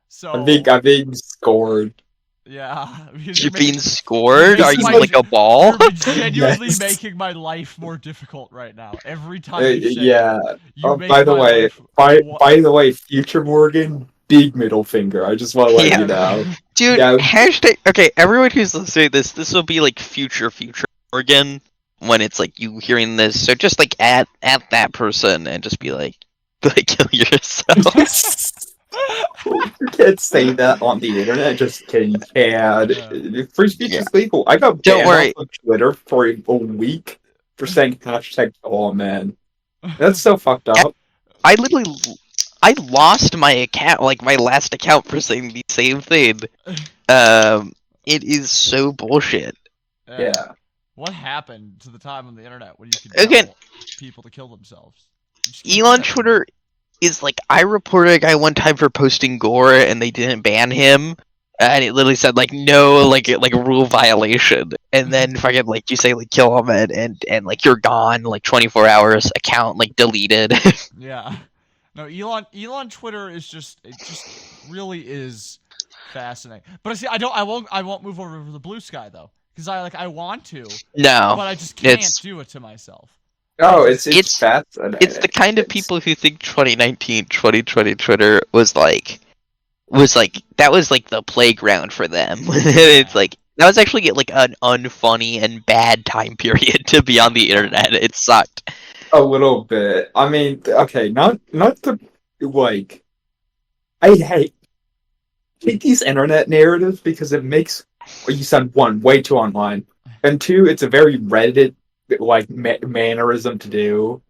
So I'm being scored. Yeah. You're being scored? Are you like a ball? You're genuinely making my life more difficult right now. Every time you say by the way, Future Morgan, big middle finger. I just want to let you know. Dude, Yeah. hashtag. Okay, everyone who's listening to this will be like future Oregon when it's like you hearing this. So just like at that person and just be like kill yourself. You can't say that on the internet. Just kidding. You can. Yeah. Free speech is legal. I got Don't banned worry. off of Twitter for a week for saying hashtag oh man. That's so fucked up. I lost my account, like my last account, for saying the same thing. It is so bullshit. Yeah. What happened to the time on the internet when you could tell people to kill themselves? Elon Twitter is like, I reported a guy one time for posting gore and they didn't ban him. And it literally said like no like rule violation. And then fucking like you say like kill him and like you're gone, like 24 hours, account like deleted. Yeah. No, Elon Twitter is just really is fascinating. But see, I won't move over to the blue sky though, because I want to. No, but I just can't do it to myself. Oh, it's fascinating. It's the kind of people who think 2019, 2020 Twitter was like that was like the playground for them. It's like that was actually like an unfunny and bad time period to be on the internet. It sucked. A little bit. I mean, okay, not the like. I hate these internet narratives because it makes you sound one way too online, and two, it's a very Reddit like mannerism to do.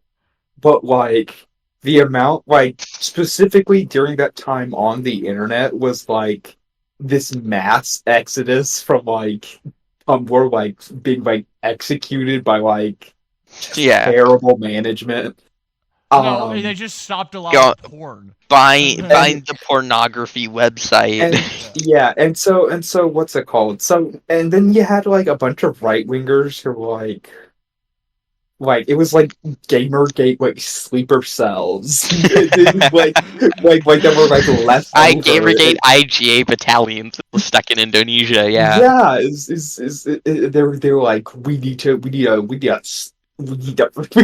But like the amount, like specifically during that time on the internet, was like this mass exodus from like we're like being like executed by like. Terrible management. No, they just stopped allowing porn. Find the pornography website. And so what's it called? So and then you had like a bunch of right wingers who were like it was like Gamergate, like sleeper cells, like that were like left. Gamergate IGA battalions stuck in Indonesia. Yeah. They're like we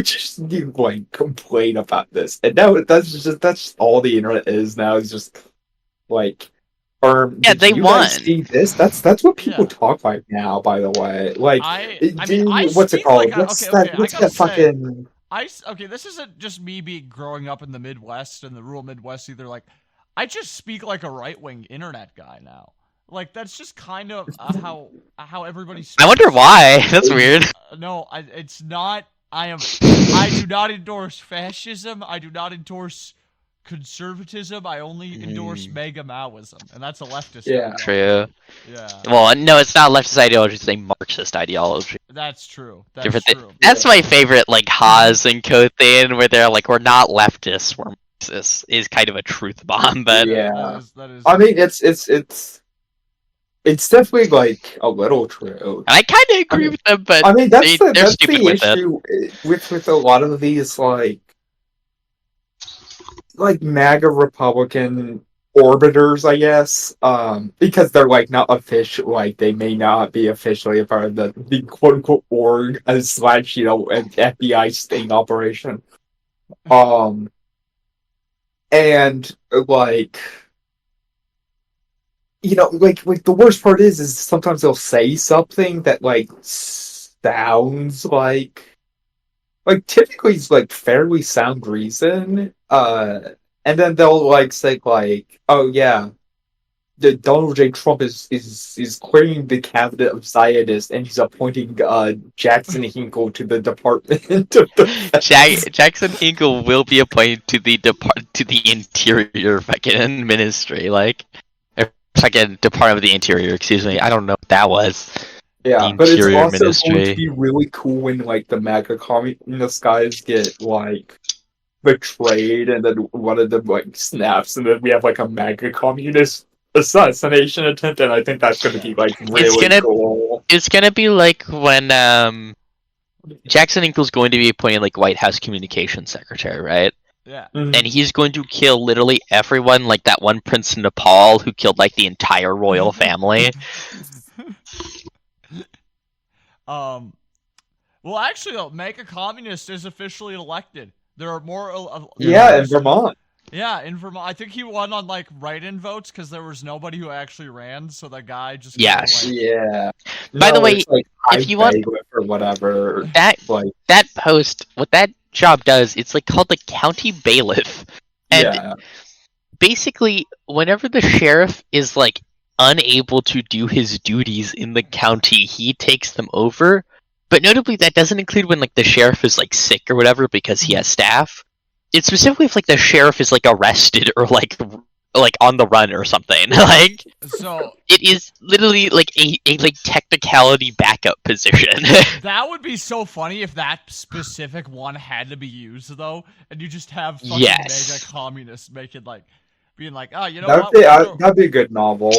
just need to like complain about this, and now that's all the internet is now. Is just like, they won. See this? That's what people talk like now. By the way, like, what's it called? This isn't just me growing up in the Midwest and the rural Midwest either. Like, I just speak like a right wing internet guy now. Like, that's just kind of how everybody speaks. I wonder why. That's weird. No, it's not. I do not endorse fascism. I do not endorse conservatism. I only endorse mega Maoism, and that's a leftist ideology. True. Yeah. Well, no, it's not a leftist ideology. It's a Marxist ideology. That's true. That's my favorite, like, Haas and Co thing, where they're like, we're not leftists, we're Marxists, is kind of a truth bomb, but... Yeah. That is... I mean, it's definitely like a little true. I kind of agree with them, but I mean that's the issue with a lot of these like MAGA Republican orbiters, I guess, because they're like not official, like they may not be officially a part of the quote unquote org / an FBI sting operation, and like. Like the worst part is sometimes they'll say something that like sounds like typically it's like fairly sound reason, and then they'll like say like, oh yeah, the Donald J. Trump is clearing the cabinet of Zionists and he's appointing Jackson Hinkle to the Department of Defense. Jackson Hinkle will be appointed to the Interior fucking ministry, like. Fucking Department of the Interior, excuse me. I don't know what that was. Yeah, but it's also going to be really cool when like the MAGA communist guys get like betrayed, and then one of them like snaps, and then we have like a MAGA communist assassination attempt, and I think that's going to be like really cool. It's going to be like when Jackson Hinkle's going to be appointed like White House Communications Secretary, right? Yeah. Mm-hmm. And he's going to kill literally everyone, like that one prince in Nepal who killed like the entire royal family. Well, actually, though, Make a Communist is officially elected. There are more. In Vermont. Yeah, in Vermont. I think he won on like write-in votes because there was nobody who actually ran, so the guy just Yes. Like, Yeah. By the way, it's like if you want or whatever, that post, what that job does, it's like called the county bailiff, and basically, whenever the sheriff is like unable to do his duties in the county, he takes them over. But notably, that doesn't include when like the sheriff is like sick or whatever because he has staff. It's specifically if like the sheriff is like arrested or like on the run or something. Like, so it is literally like a like technicality backup position. That would be so funny if that specific one had to be used though, and you just have fucking mega communists making like being like, oh, you know that'd be a good novel.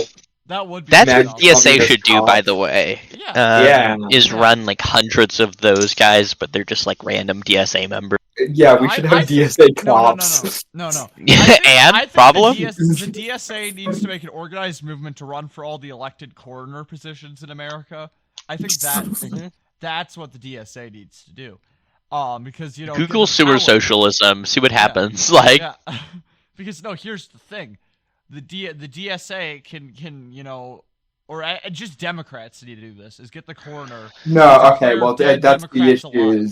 That would be. That's what DSA should do, by the way. Yeah. Is run like hundreds of those guys, but they're just like random DSA members. Yeah, we should have DSA cops. No. And I think problem? the DSA needs to make an organized movement to run for all the elected coroner positions in America. I think that's what the DSA needs to do. Because Google sewer socialism, see what happens. Because here's the thing. The DSA can or just Democrats need to do this. Is get the coroner. No, okay, well that's the issue.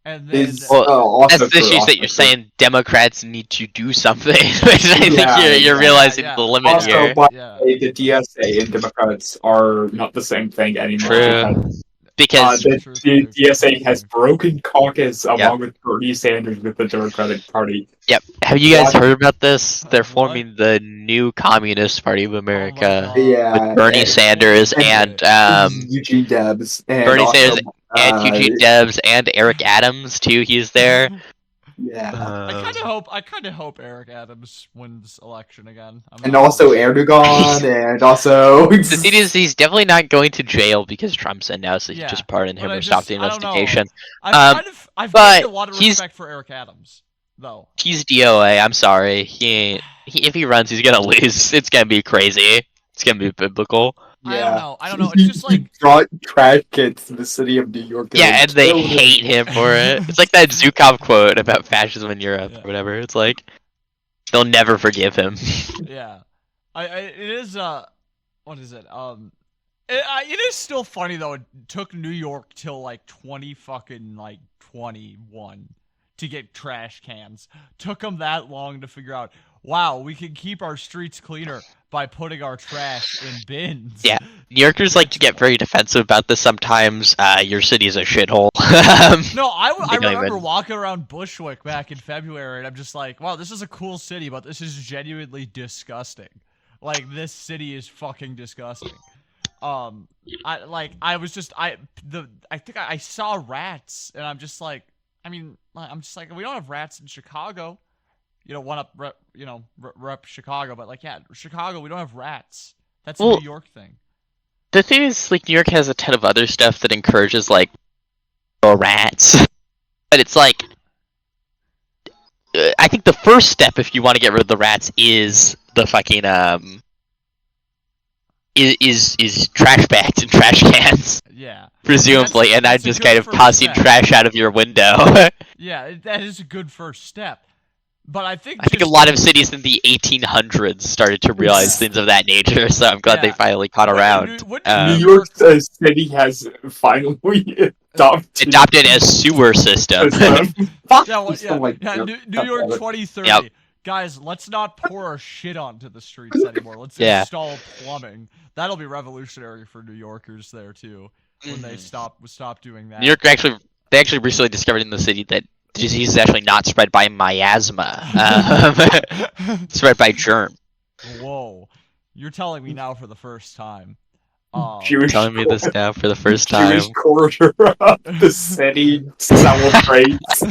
And then, that's the issue that you're saying Democrats need to do something. Which I think you're realizing the limit also, here. By the way, the DSA and Democrats are not the same thing anymore. True. Because the DSA has broken caucus along with Bernie Sanders with the Democratic Party. Yep. Have you guys heard about this? They're forming the new Communist Party of America with Bernie Sanders and Eugene Debs. Bernie Sanders and Eugene Debs and Eric Adams too. He's there. Yeah. I kind of hope Eric Adams wins election again. And also Erdogan, and also the thing is, he's definitely not going to jail because Trump said now, so you just pardon him or stop the investigation. I've got a lot of respect for Eric Adams, though. He's DOA. I'm sorry. If he runs, he's gonna lose. It's gonna be crazy. It's gonna be biblical. Yeah. I don't know. It's just like he brought trash cans to the city of New York. And they hate him for it. It's like that Zukov quote about fascism in Europe or whatever. It's like they'll never forgive him. Yeah, it is. What is it? It is still funny though. It took New York till like 21 to get trash cans. Took them that long to figure out. Wow, we can keep our streets cleaner by putting our trash in bins. Yeah, New Yorkers like to get very defensive about this sometimes. Your city's a shithole. No, I remember walking around Bushwick back in February, and I'm just like, wow, this is a cool city, but this is genuinely disgusting. Like, this city is fucking disgusting. I think I saw rats, and I'm just like, we don't have rats in Chicago. Rep Chicago, but Chicago, we don't have rats. That's a New York thing. The thing is, like, New York has a ton of other stuff that encourages, like, rats. But it's like, I think the first step if you want to get rid of the rats is the fucking, is trash bags and trash cans. Yeah. Presumably, and I'm just kind of tossing trash out of your window. Yeah, that is a good first step. But I think a lot of cities in the 1800s started to realize things of that nature, so I'm glad they finally caught around. New York City has finally adopted a sewer system. New York 2030. Yep. Guys, let's not pour our shit onto the streets anymore. Let's install plumbing. That'll be revolutionary for New Yorkers there too, when they stop doing that. New York they actually recently discovered in the city that the disease is actually not spread by miasma. Spread by germ. Whoa. You're telling me now for the first time. Telling me this now for the first time. Jewish quarter of the city celebrates.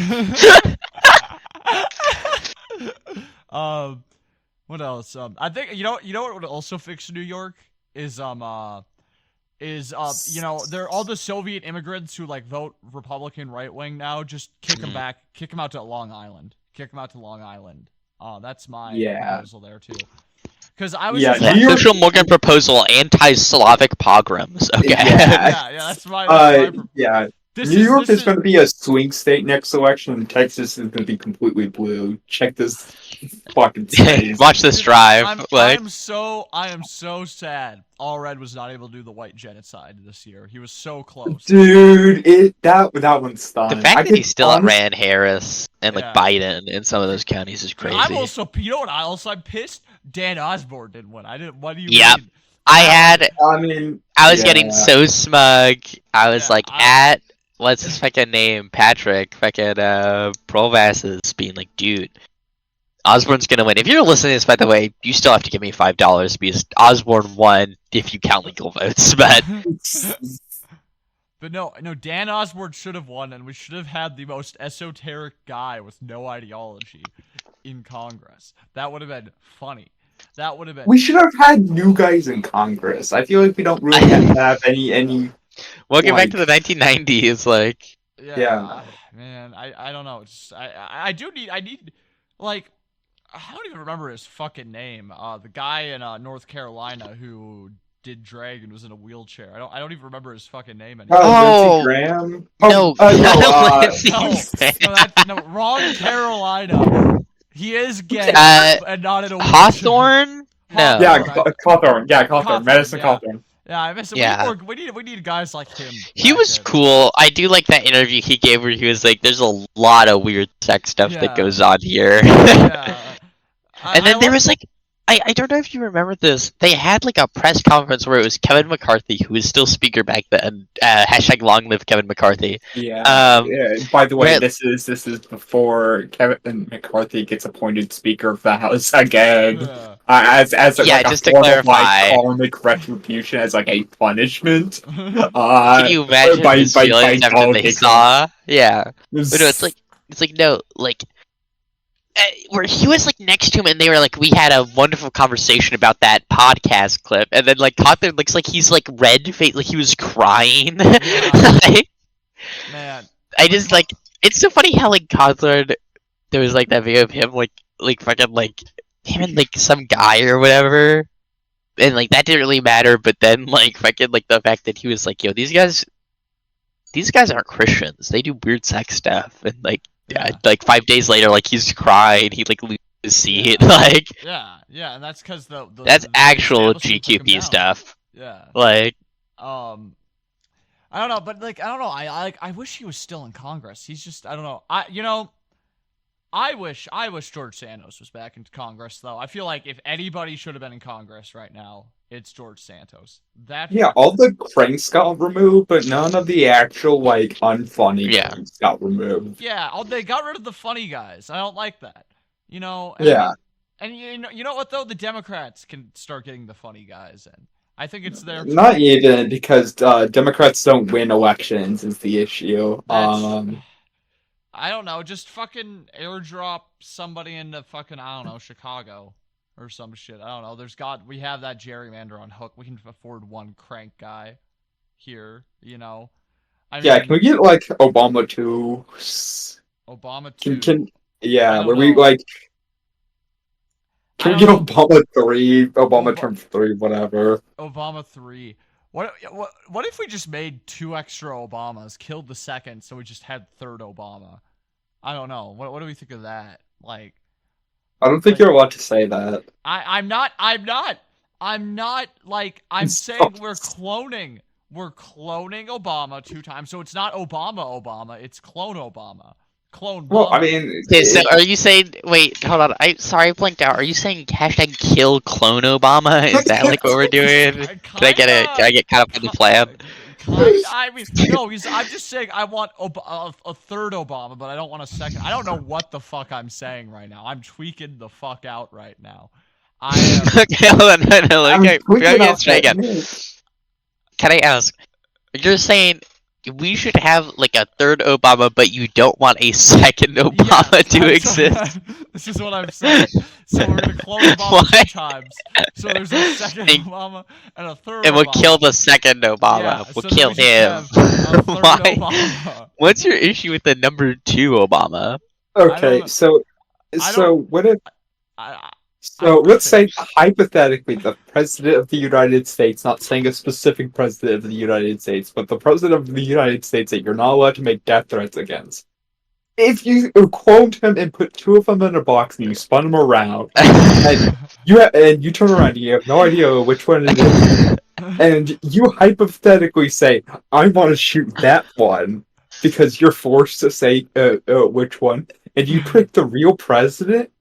What else? I think you know what would also fix New York is there all the Soviet immigrants who like vote Republican right wing now, just kick them back, kick them out to Long Island. That's my proposal there too. Because I was Social Morgan proposal, anti-Slavic pogroms. Okay. Yeah, that's my proposal. New York is going to be a swing state next election, and Texas is going to be completely blue. Check this fucking state. Watch this drive. I am so sad. Allred was not able to do the white genocide this year. He was so close. Dude, that one's stunning. The fact that he's still outran Harris and Biden in some of those counties is crazy. I'm also, you know what? I'm pissed. Dan Osborne didn't win. What do you mean? I was getting so smug. I was what's his fucking name? Patrick, fucking Provass is being like, dude, Osborne's gonna win. If you're listening to this, by the way, you still have to give me $5 because Osborne won if you count legal votes. But but no, Dan Osborne should have won, and we should have had the most esoteric guy with no ideology in Congress. That would have been funny. That would have been. We should have had new guys in Congress. I feel like we don't really have any. Welcome back to the 1990s, like. Yeah. Man, I don't know. I need like, I don't even remember his fucking name. The guy in North Carolina who did drag and was in a wheelchair. I don't even remember his fucking name anymore. Lindsey Graham. No, no, wrong Carolina. He is gay and not in a wheelchair. Hawthorne? No. Yeah, Cawthorn. Yeah, Cawthorn. Madison Cawthorn. Yeah, I miss him. We need guys like him. He was cool. I do like that interview he gave where he was like, "There's a lot of weird sex stuff that goes on here." And then there was like, I don't know if you remember this. They had like a press conference where it was Kevin McCarthy, who was still speaker back then. # long live Kevin McCarthy. Yeah. By the way, this is before Kevin McCarthy gets appointed Speaker of the House again. As just to clarify, karmic retribution as like a punishment. Can you imagine his feelings after they saw? Yeah. But no, it's like no, like. Where he was like next to him, and they were like, "We had a wonderful conversation about that podcast clip," and then like Cawthorn looks like he's like red faced, like he was crying. Man, I just like it's so funny how like Cawthorn, there was like that video of him like fucking like him and like some guy or whatever, and like that didn't really matter, but then like fucking like the fact that he was like, "Yo, these guys aren't Christians. They do weird sex stuff," and like. Yeah, like 5 days later, like he's crying, he like loses his seat, like. Yeah, and that's because that's actual GQP stuff. Yeah. Like. I don't know, but like I don't know. I wish he was still in Congress. He's just I don't know. I wish George Santos was back in Congress though. I feel like if anybody should have been in Congress right now, it's George Santos. All the cranks got removed, but none of the actual like unfunny cranks got removed. Yeah, they got rid of the funny guys. I don't like that. You know. And you know what though? The Democrats can start getting the funny guys in. I think it's their not even because Democrats don't win elections is the issue. I don't know. Just fucking airdrop somebody into fucking I don't know Chicago. Or some shit. I don't know. We have that gerrymander on hook. We can afford one crank guy here, you know. Can we get like Obama 2? Obama 2. Can we like can we get Obama 3? Obama term 3, whatever. Obama 3. What if we just made 2 extra Obamas, killed the second, so we just had third Obama? I don't know. What do we think of that? Like I don't think you're allowed to say that. I'm not like I'm saying we're cloning Obama 2 times, so it's not Obama, it's clone Obama. Clone Obama. Well, I mean okay, so are you saying wait, hold on, I blanked out. Are you saying #kill clone Obama? Is that like what we're doing? Can I get it? Can I get caught up in the plan? I mean, no, I'm just saying I want a third Obama, but I don't want a second. I don't know what the fuck I'm saying right now. I'm tweaking the fuck out right now. Okay, hold on. No, okay, again. Can I ask? You're saying we should have like a third Obama, but you don't want a second Obama to exist? This is what I'm saying. So we're gonna clone Obama 2 times. So there's a second Obama and a third. And we'll Obama. Kill the second Obama. Yeah, we'll kill him. Why? Obama. What's your issue with the number 2 Obama? Okay, so what if So let's say hypothetically the president of the United States, not saying a specific president of the United States, but the president of the United States that you're not allowed to make death threats against. If you cloned him and put two of them in a box and you spun them around, and you turn around and you have no idea which one it is, and you hypothetically say, "I want to shoot that one," because you're forced to say which one, and you pick the real president.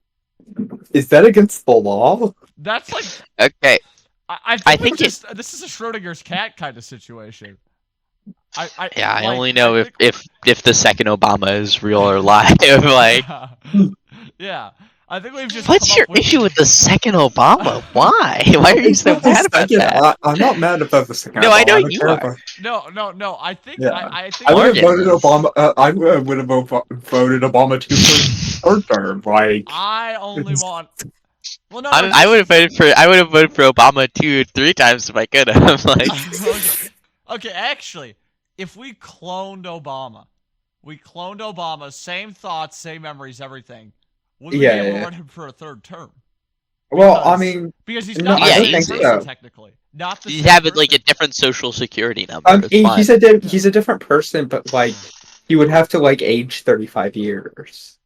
Is that against the law? That's like Okay. I think this is a Schrodinger's cat kind of situation. I only know if the second Obama is real or live. Like, yeah, I think we've just. What's your issue with the second Obama? Why? Why are you so mad about that? I'm not mad about the second. No, Obama. I know you are. No. I think. Yeah. I think. I would have voted Obama. I would have voted Obama too for third term. Like, I only want. Well, no. I would have voted for Obama 3 times if I could have. Like, okay, actually, if we cloned Obama, same thoughts, same memories, everything. Would we be able to run him for a third term? Well, I mean, because he's not the same person technically. Not the you same have it like person. a different social security number. He's a different person, but like he would have to like age 35 years.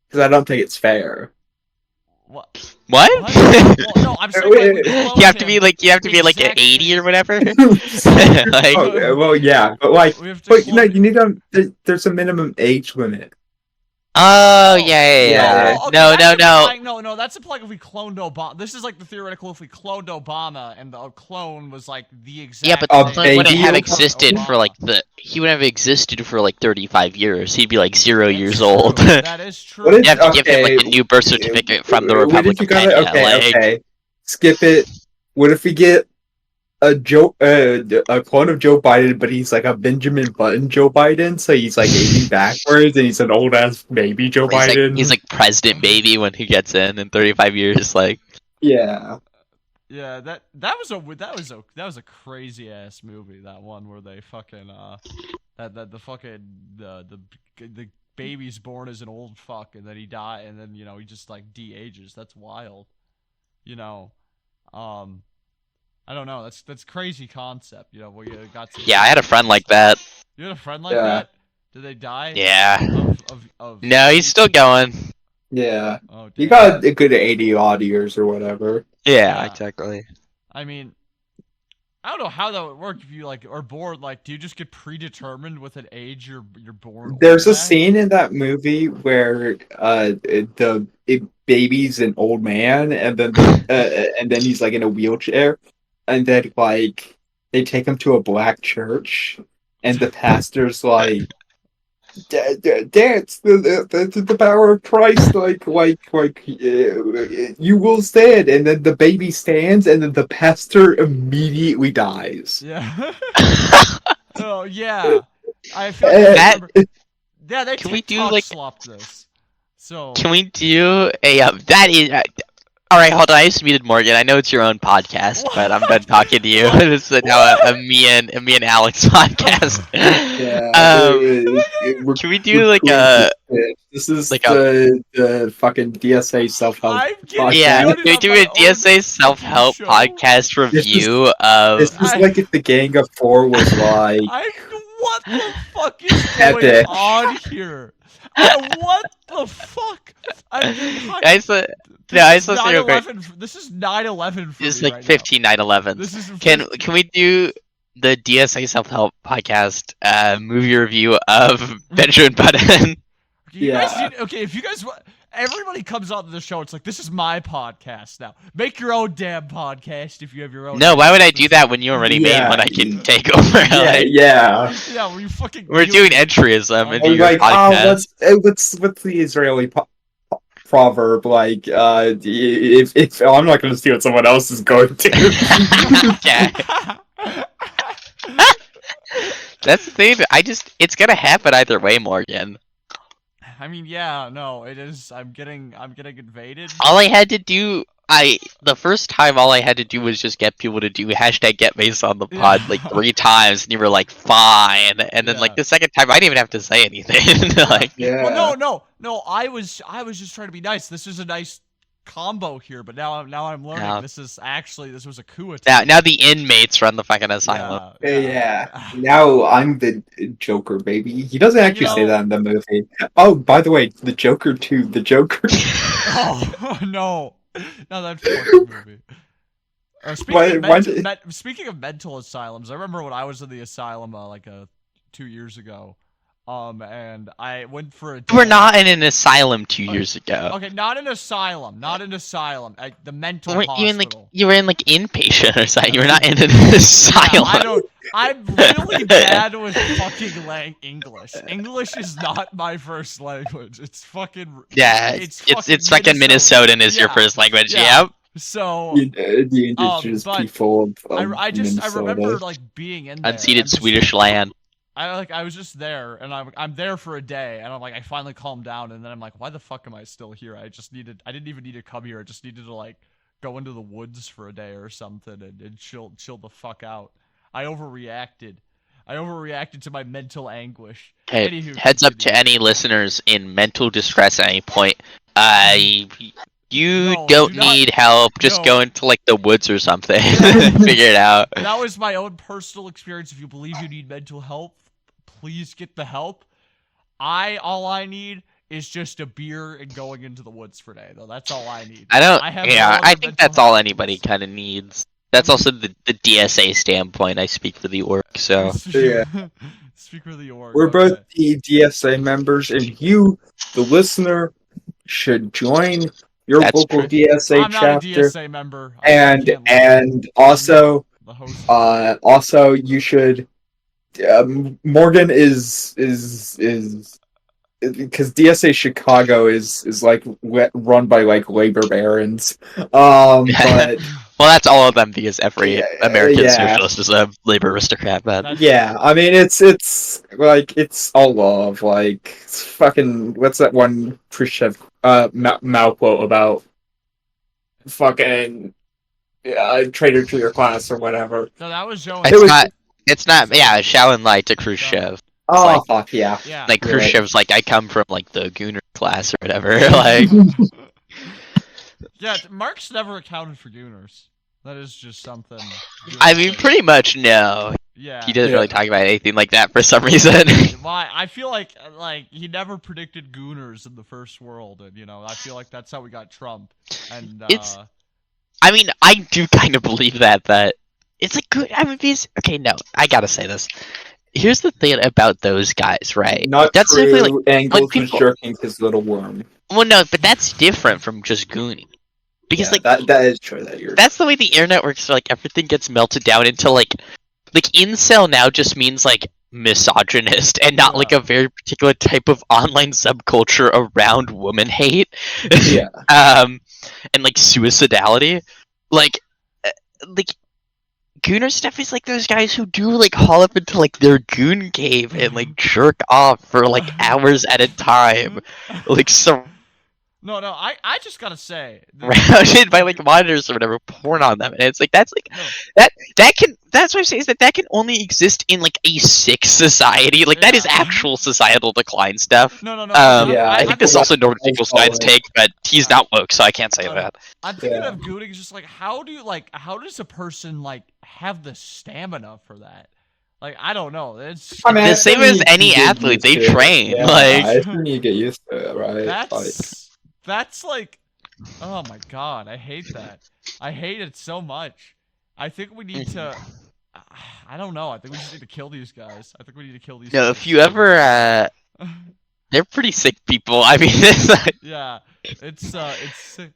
Because I don't think it's fair. What? Well, no, I'm saying like, you have to be like an 80 or whatever. Like, well, yeah, but like, you need to. There's a minimum age limit. Oh yeah. Okay, no. That's implying if we cloned Obama. This is like the theoretical if we cloned Obama and the clone was like the exact. Yeah, but the clone wouldn't have existed for like he wouldn't have existed for like 35 years. He'd be like 0 years old. That is true. You have to give him like a new birth certificate from the Republic of Kenya. Okay. Skip it. What if we get a clone of Joe Biden, but he's like a Benjamin Button Joe Biden, so he's like aging backwards, and he's an old ass baby Joe Biden. He's like President Baby when he gets in 35 years. Like, yeah, that was a crazy ass movie. That one where they fucking the baby's born as an old fuck, and then he died, and then he just like de-ages. That's wild. I don't know. That's crazy concept. Where you got. Yeah, I had a friend like that. You had a friend like that? Did they die? Yeah. No, he's still going. Yeah. Oh, you got a good 80 odd years or whatever. Yeah, exactly. I mean, I don't know how that would work if you like are born. Like, do you just get predetermined with an age you're born? There's a scene in that movie where the baby's an old man, and then he's like in a wheelchair. And then, like, they take him to a black church, and the pastor's like, "Dance the power of Christ, you will stand." And then the baby stands, and then the pastor immediately dies. Yeah. Oh yeah. I feel like that. Yeah, they can we do like slop this? So can we do a that is. All right, hold on. I just muted Morgan. I know it's your own podcast, but I'm done talking to you. This is now a me and Alex podcast. Yeah. Can we do like a? This is like the fucking DSA self-help podcast. Yeah, can we do a DSA self-help podcast review of? This is like if the Gang of Four was like. What the fuck is going on here? What the fuck? This is 9/11 for This is me like right 15 9/11. Can we do the DSA self-help podcast movie review of Benjamin Button? If you guys everybody comes on to the show, it's like, this is my podcast now. Make your own damn podcast if you have your own. No, why would I do that when you already made one I can take over? Yeah. Where you fucking. We're doing entryism into your podcast. What's the Israeli proverb? Like, if I'm not going to see what someone else is going to. Okay. That's the thing. It's gonna happen either way, Morgan. I mean, yeah, no, it is. I'm getting invaded. All I had to do, the first time, all I had to do was just get people to do #GetMace on the pod like 3 times, and you were like, fine. And then like the second time, I didn't even have to say anything. Like, Well, no. I was just trying to be nice. This is a nice combo here, but now I'm learning Now- this was a coup attempt. Now the inmates run the fucking asylum. Yeah. Now I'm the Joker, baby. He doesn't actually say know- that in the movie. Oh, by the way, the Joker 2. The Joker. Oh no, not that fucking movie. Speaking of mental asylums, I remember when I was in the asylum 2 years ago, and I went for a day. You were not in an asylum 2 years ago. Okay, not an asylum, the mental You hospital. were in like inpatient or something. You were not in an asylum. I'm really bad with fucking English. English is not my first language. It's fucking It's fucking Minnesotan is your first language. Yeah. Yep. So the indigenous people of I Minnesota. remember being in there. Unceded Swedish land. I was just there, and I'm there for a day, and I finally calmed down, and then I'm like, why the fuck am I still here? I didn't even need to come here. I just needed to go into the woods for a day or something and chill the fuck out. I overreacted to my mental anguish. Hey, Anywho, heads up continue. to any listeners in mental distress at any point. You No, don't do not- need help. Just no. go into like the woods or something. Figure it out. That was my own personal experience. If you believe you need mental help, please get the help. All I need is just a beer and going into the woods for a day, though. That's all I need. I don't. I have Yeah, no other I think mental that's all health anybody needs. kind of needs. That's also the DSA standpoint. I speak for the org, so Yeah. Speak for the org. We're okay. both the DSA members, and you, the listener, should join your That's local true. DSA I'm not chapter. a DSA member. I can't leave. And also, The host. also you should. Morgan is because DSA Chicago is run by labor barons. But well, that's all of them because every Yeah, American yeah. socialist is a labor aristocrat. But That's- yeah, I mean it's all love. It's fucking what's that one Khrushchev Mao quote about fucking traitor to your class or whatever. No, that was Joe. It was- it's not. Yeah, Shao and Lai to Khrushchev. Oh fuck yeah. Yeah. Like You're right. Khrushchev's like, I come from like the Gooner class or whatever. Like, Yeah, Marx never accounted for Gooners. That is just something. I mean, pretty much no. Yeah. He doesn't Yeah. really talk about anything like that for some reason. Why? I feel like he never predicted Gooners in the first world, and I feel like that's how we got Trump. And It's- I mean, I do kind of believe that it's a good. I mean, okay, no, I gotta say this. Here's the thing about those guys, right? Not That's true. simply like, Engels was people- jerking his little worm. well, no, but that's different from just gooning. Because Yeah, that is true. That you're. that's the way the internet works. Like everything gets melted down into like incel now just means like misogynist and not like Yeah. a very particular type of online subculture around woman hate. Yeah. And like suicidality, like gooner stuff is like those guys who do like haul up into like their goon cave and like jerk off for like hours at a time, like no, I just gotta say. surrounded by like monitors or whatever, porn on them, and it's like that's like No. that's what I'm saying is that can only exist in like a sick society. Like that is Yeah. actual societal decline stuff. No. Yeah, I think this is also Norman I Finkelstein's follow it. take, but he's not woke, so I can't say that. I'm thinking Yeah. of gooning just how does a person have the stamina for that? I don't know. It's I mean, The I same think as you any get athlete, used they to it. train, Yeah, like- I think you get used to it, right? that's oh my god, I hate that. I hate it so much. I think we need to. I don't know. I think we just need to kill these guys. I think we need to kill these. No, guys. if you ever, they're pretty sick people. I mean, it's like, Yeah, it's sick.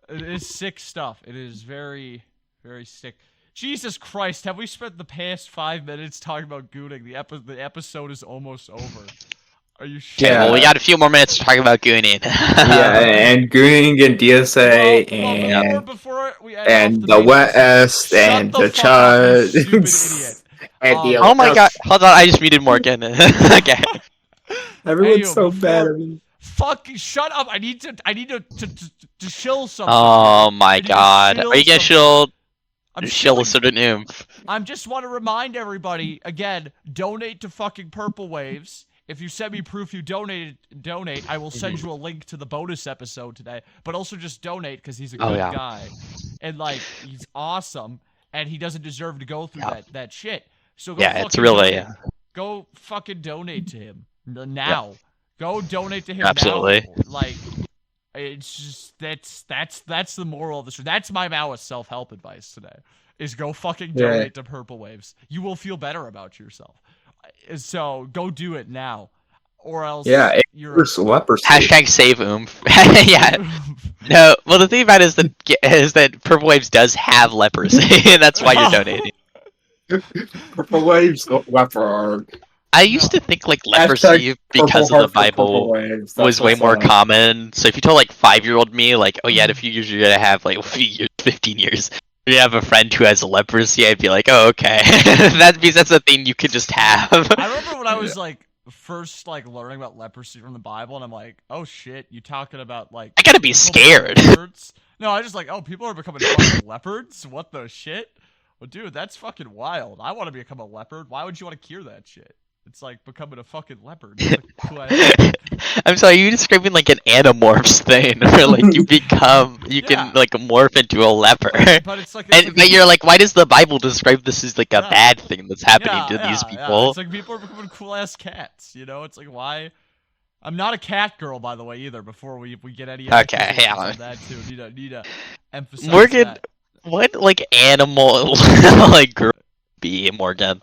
It is sick stuff. It is very, very sick. Jesus Christ, have we spent the past 5 minutes talking about gooning? The episode is almost over. Are you sure? Yeah. well, we got a few more minutes to talk about gooning. Yeah, and Gooning and DSA Well, and before we end off the basis, West shut and the fuck up, you Chud stupid idiot. and the Oh my god, hold on, I just muted Morgan. Okay. Everyone's Hey, so before- bad at me. Fucking shut up! I need to chill something. Oh my I need to god. chill Are you gonna something. I'm shill a chilling. certain oomph? I just want to remind everybody again: donate to fucking Purple Waves. if you send me proof you donate, I will send you a link to the bonus episode today. But also just donate because he's a good guy, and like he's awesome, and he doesn't deserve to go through that shit. So go it's really go fucking donate to him now. Go donate to him Absolutely. now. Like it's just that's the moral of this. That's my Maoist self-help advice today. Is go fucking donate to Purple Waves. You will feel better about yourself. So go do it now, or else you're leprosy. Hashtag save oomph. Yeah. No. Well, the thing about it is that Purple Waves does have leprosy, and that's why you're donating. Purple Waves leper. I used to think like leprosy because of the Bible was way more common. So if you told like 5-year-old me, like, oh yeah, in a few years you're gonna have like 15 years. You have a friend who has leprosy, I'd be like, oh, okay. That means that's a thing you could just have. I remember when I was like first like learning about leprosy from the Bible, and I'm like, oh shit, you talking about like I gotta be scared. No, I just like, oh, people are becoming fucking leopards? What the shit? Well, dude, that's fucking wild. I want to become a leopard. Why would you want to cure that shit? It's like becoming a fucking leopard. I'm sorry, you describing like an Animorphs thing, where like you can like morph into a leopard. But it's like, but you're like, why does the Bible describe this as like a bad thing that's happening to these people? It's like people are becoming cool ass cats. You know, it's like why. I'm not a cat girl, by the way, either. Before we get any on that too, need to emphasize Morgan, that. What like animal like girl be Morgan?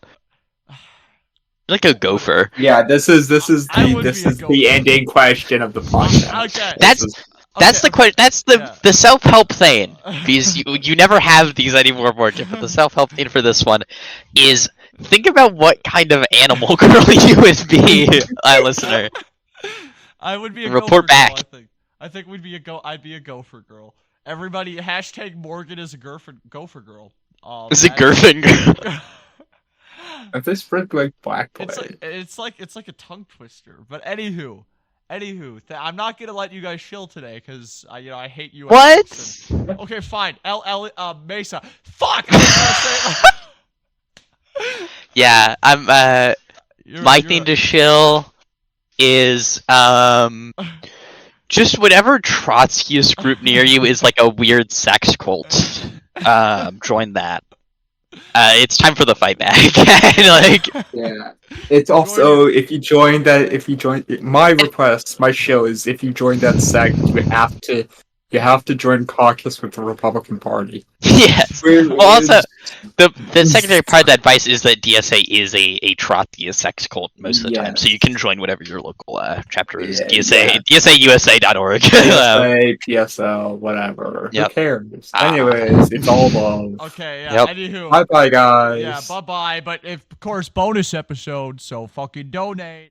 Like a gopher. Yeah, this is the ending question of the podcast. Okay. That's the question. That's the self-help thing, because you never have these anymore, Morgan. But the self-help thing for this one is think about what kind of animal girl you would be, listener. I would be a report gopher back. Girl, I think we'd be I'd be a gopher girl. Everybody hashtag Morgan is a gopher girl. Is it Gurfin girl? If they spread like black boy. It's like a tongue twister. But anywho, I'm not gonna let you guys chill today because I hate you. What? Okay, fine. Mesa. Fuck. Yeah, I'm. My thing to chill is just whatever Trotskyist group near you is like a weird sex cult. Join that. It's time for the fight back. Yeah. It's also if you join my request, my show is if you join that sect, you have to join caucus with the Republican Party. Yes. Well, also, the secondary part of that advice is that DSA is a Trotskyist sex cult most of the time, so you can join whatever your local chapter is. DSAUSA.org. DSA, PSL, whatever. Who cares? Anyways, it's all love. Okay, yeah. Anywho. Bye-bye, guys. Yeah, bye-bye. But of course, bonus episode, so fucking donate.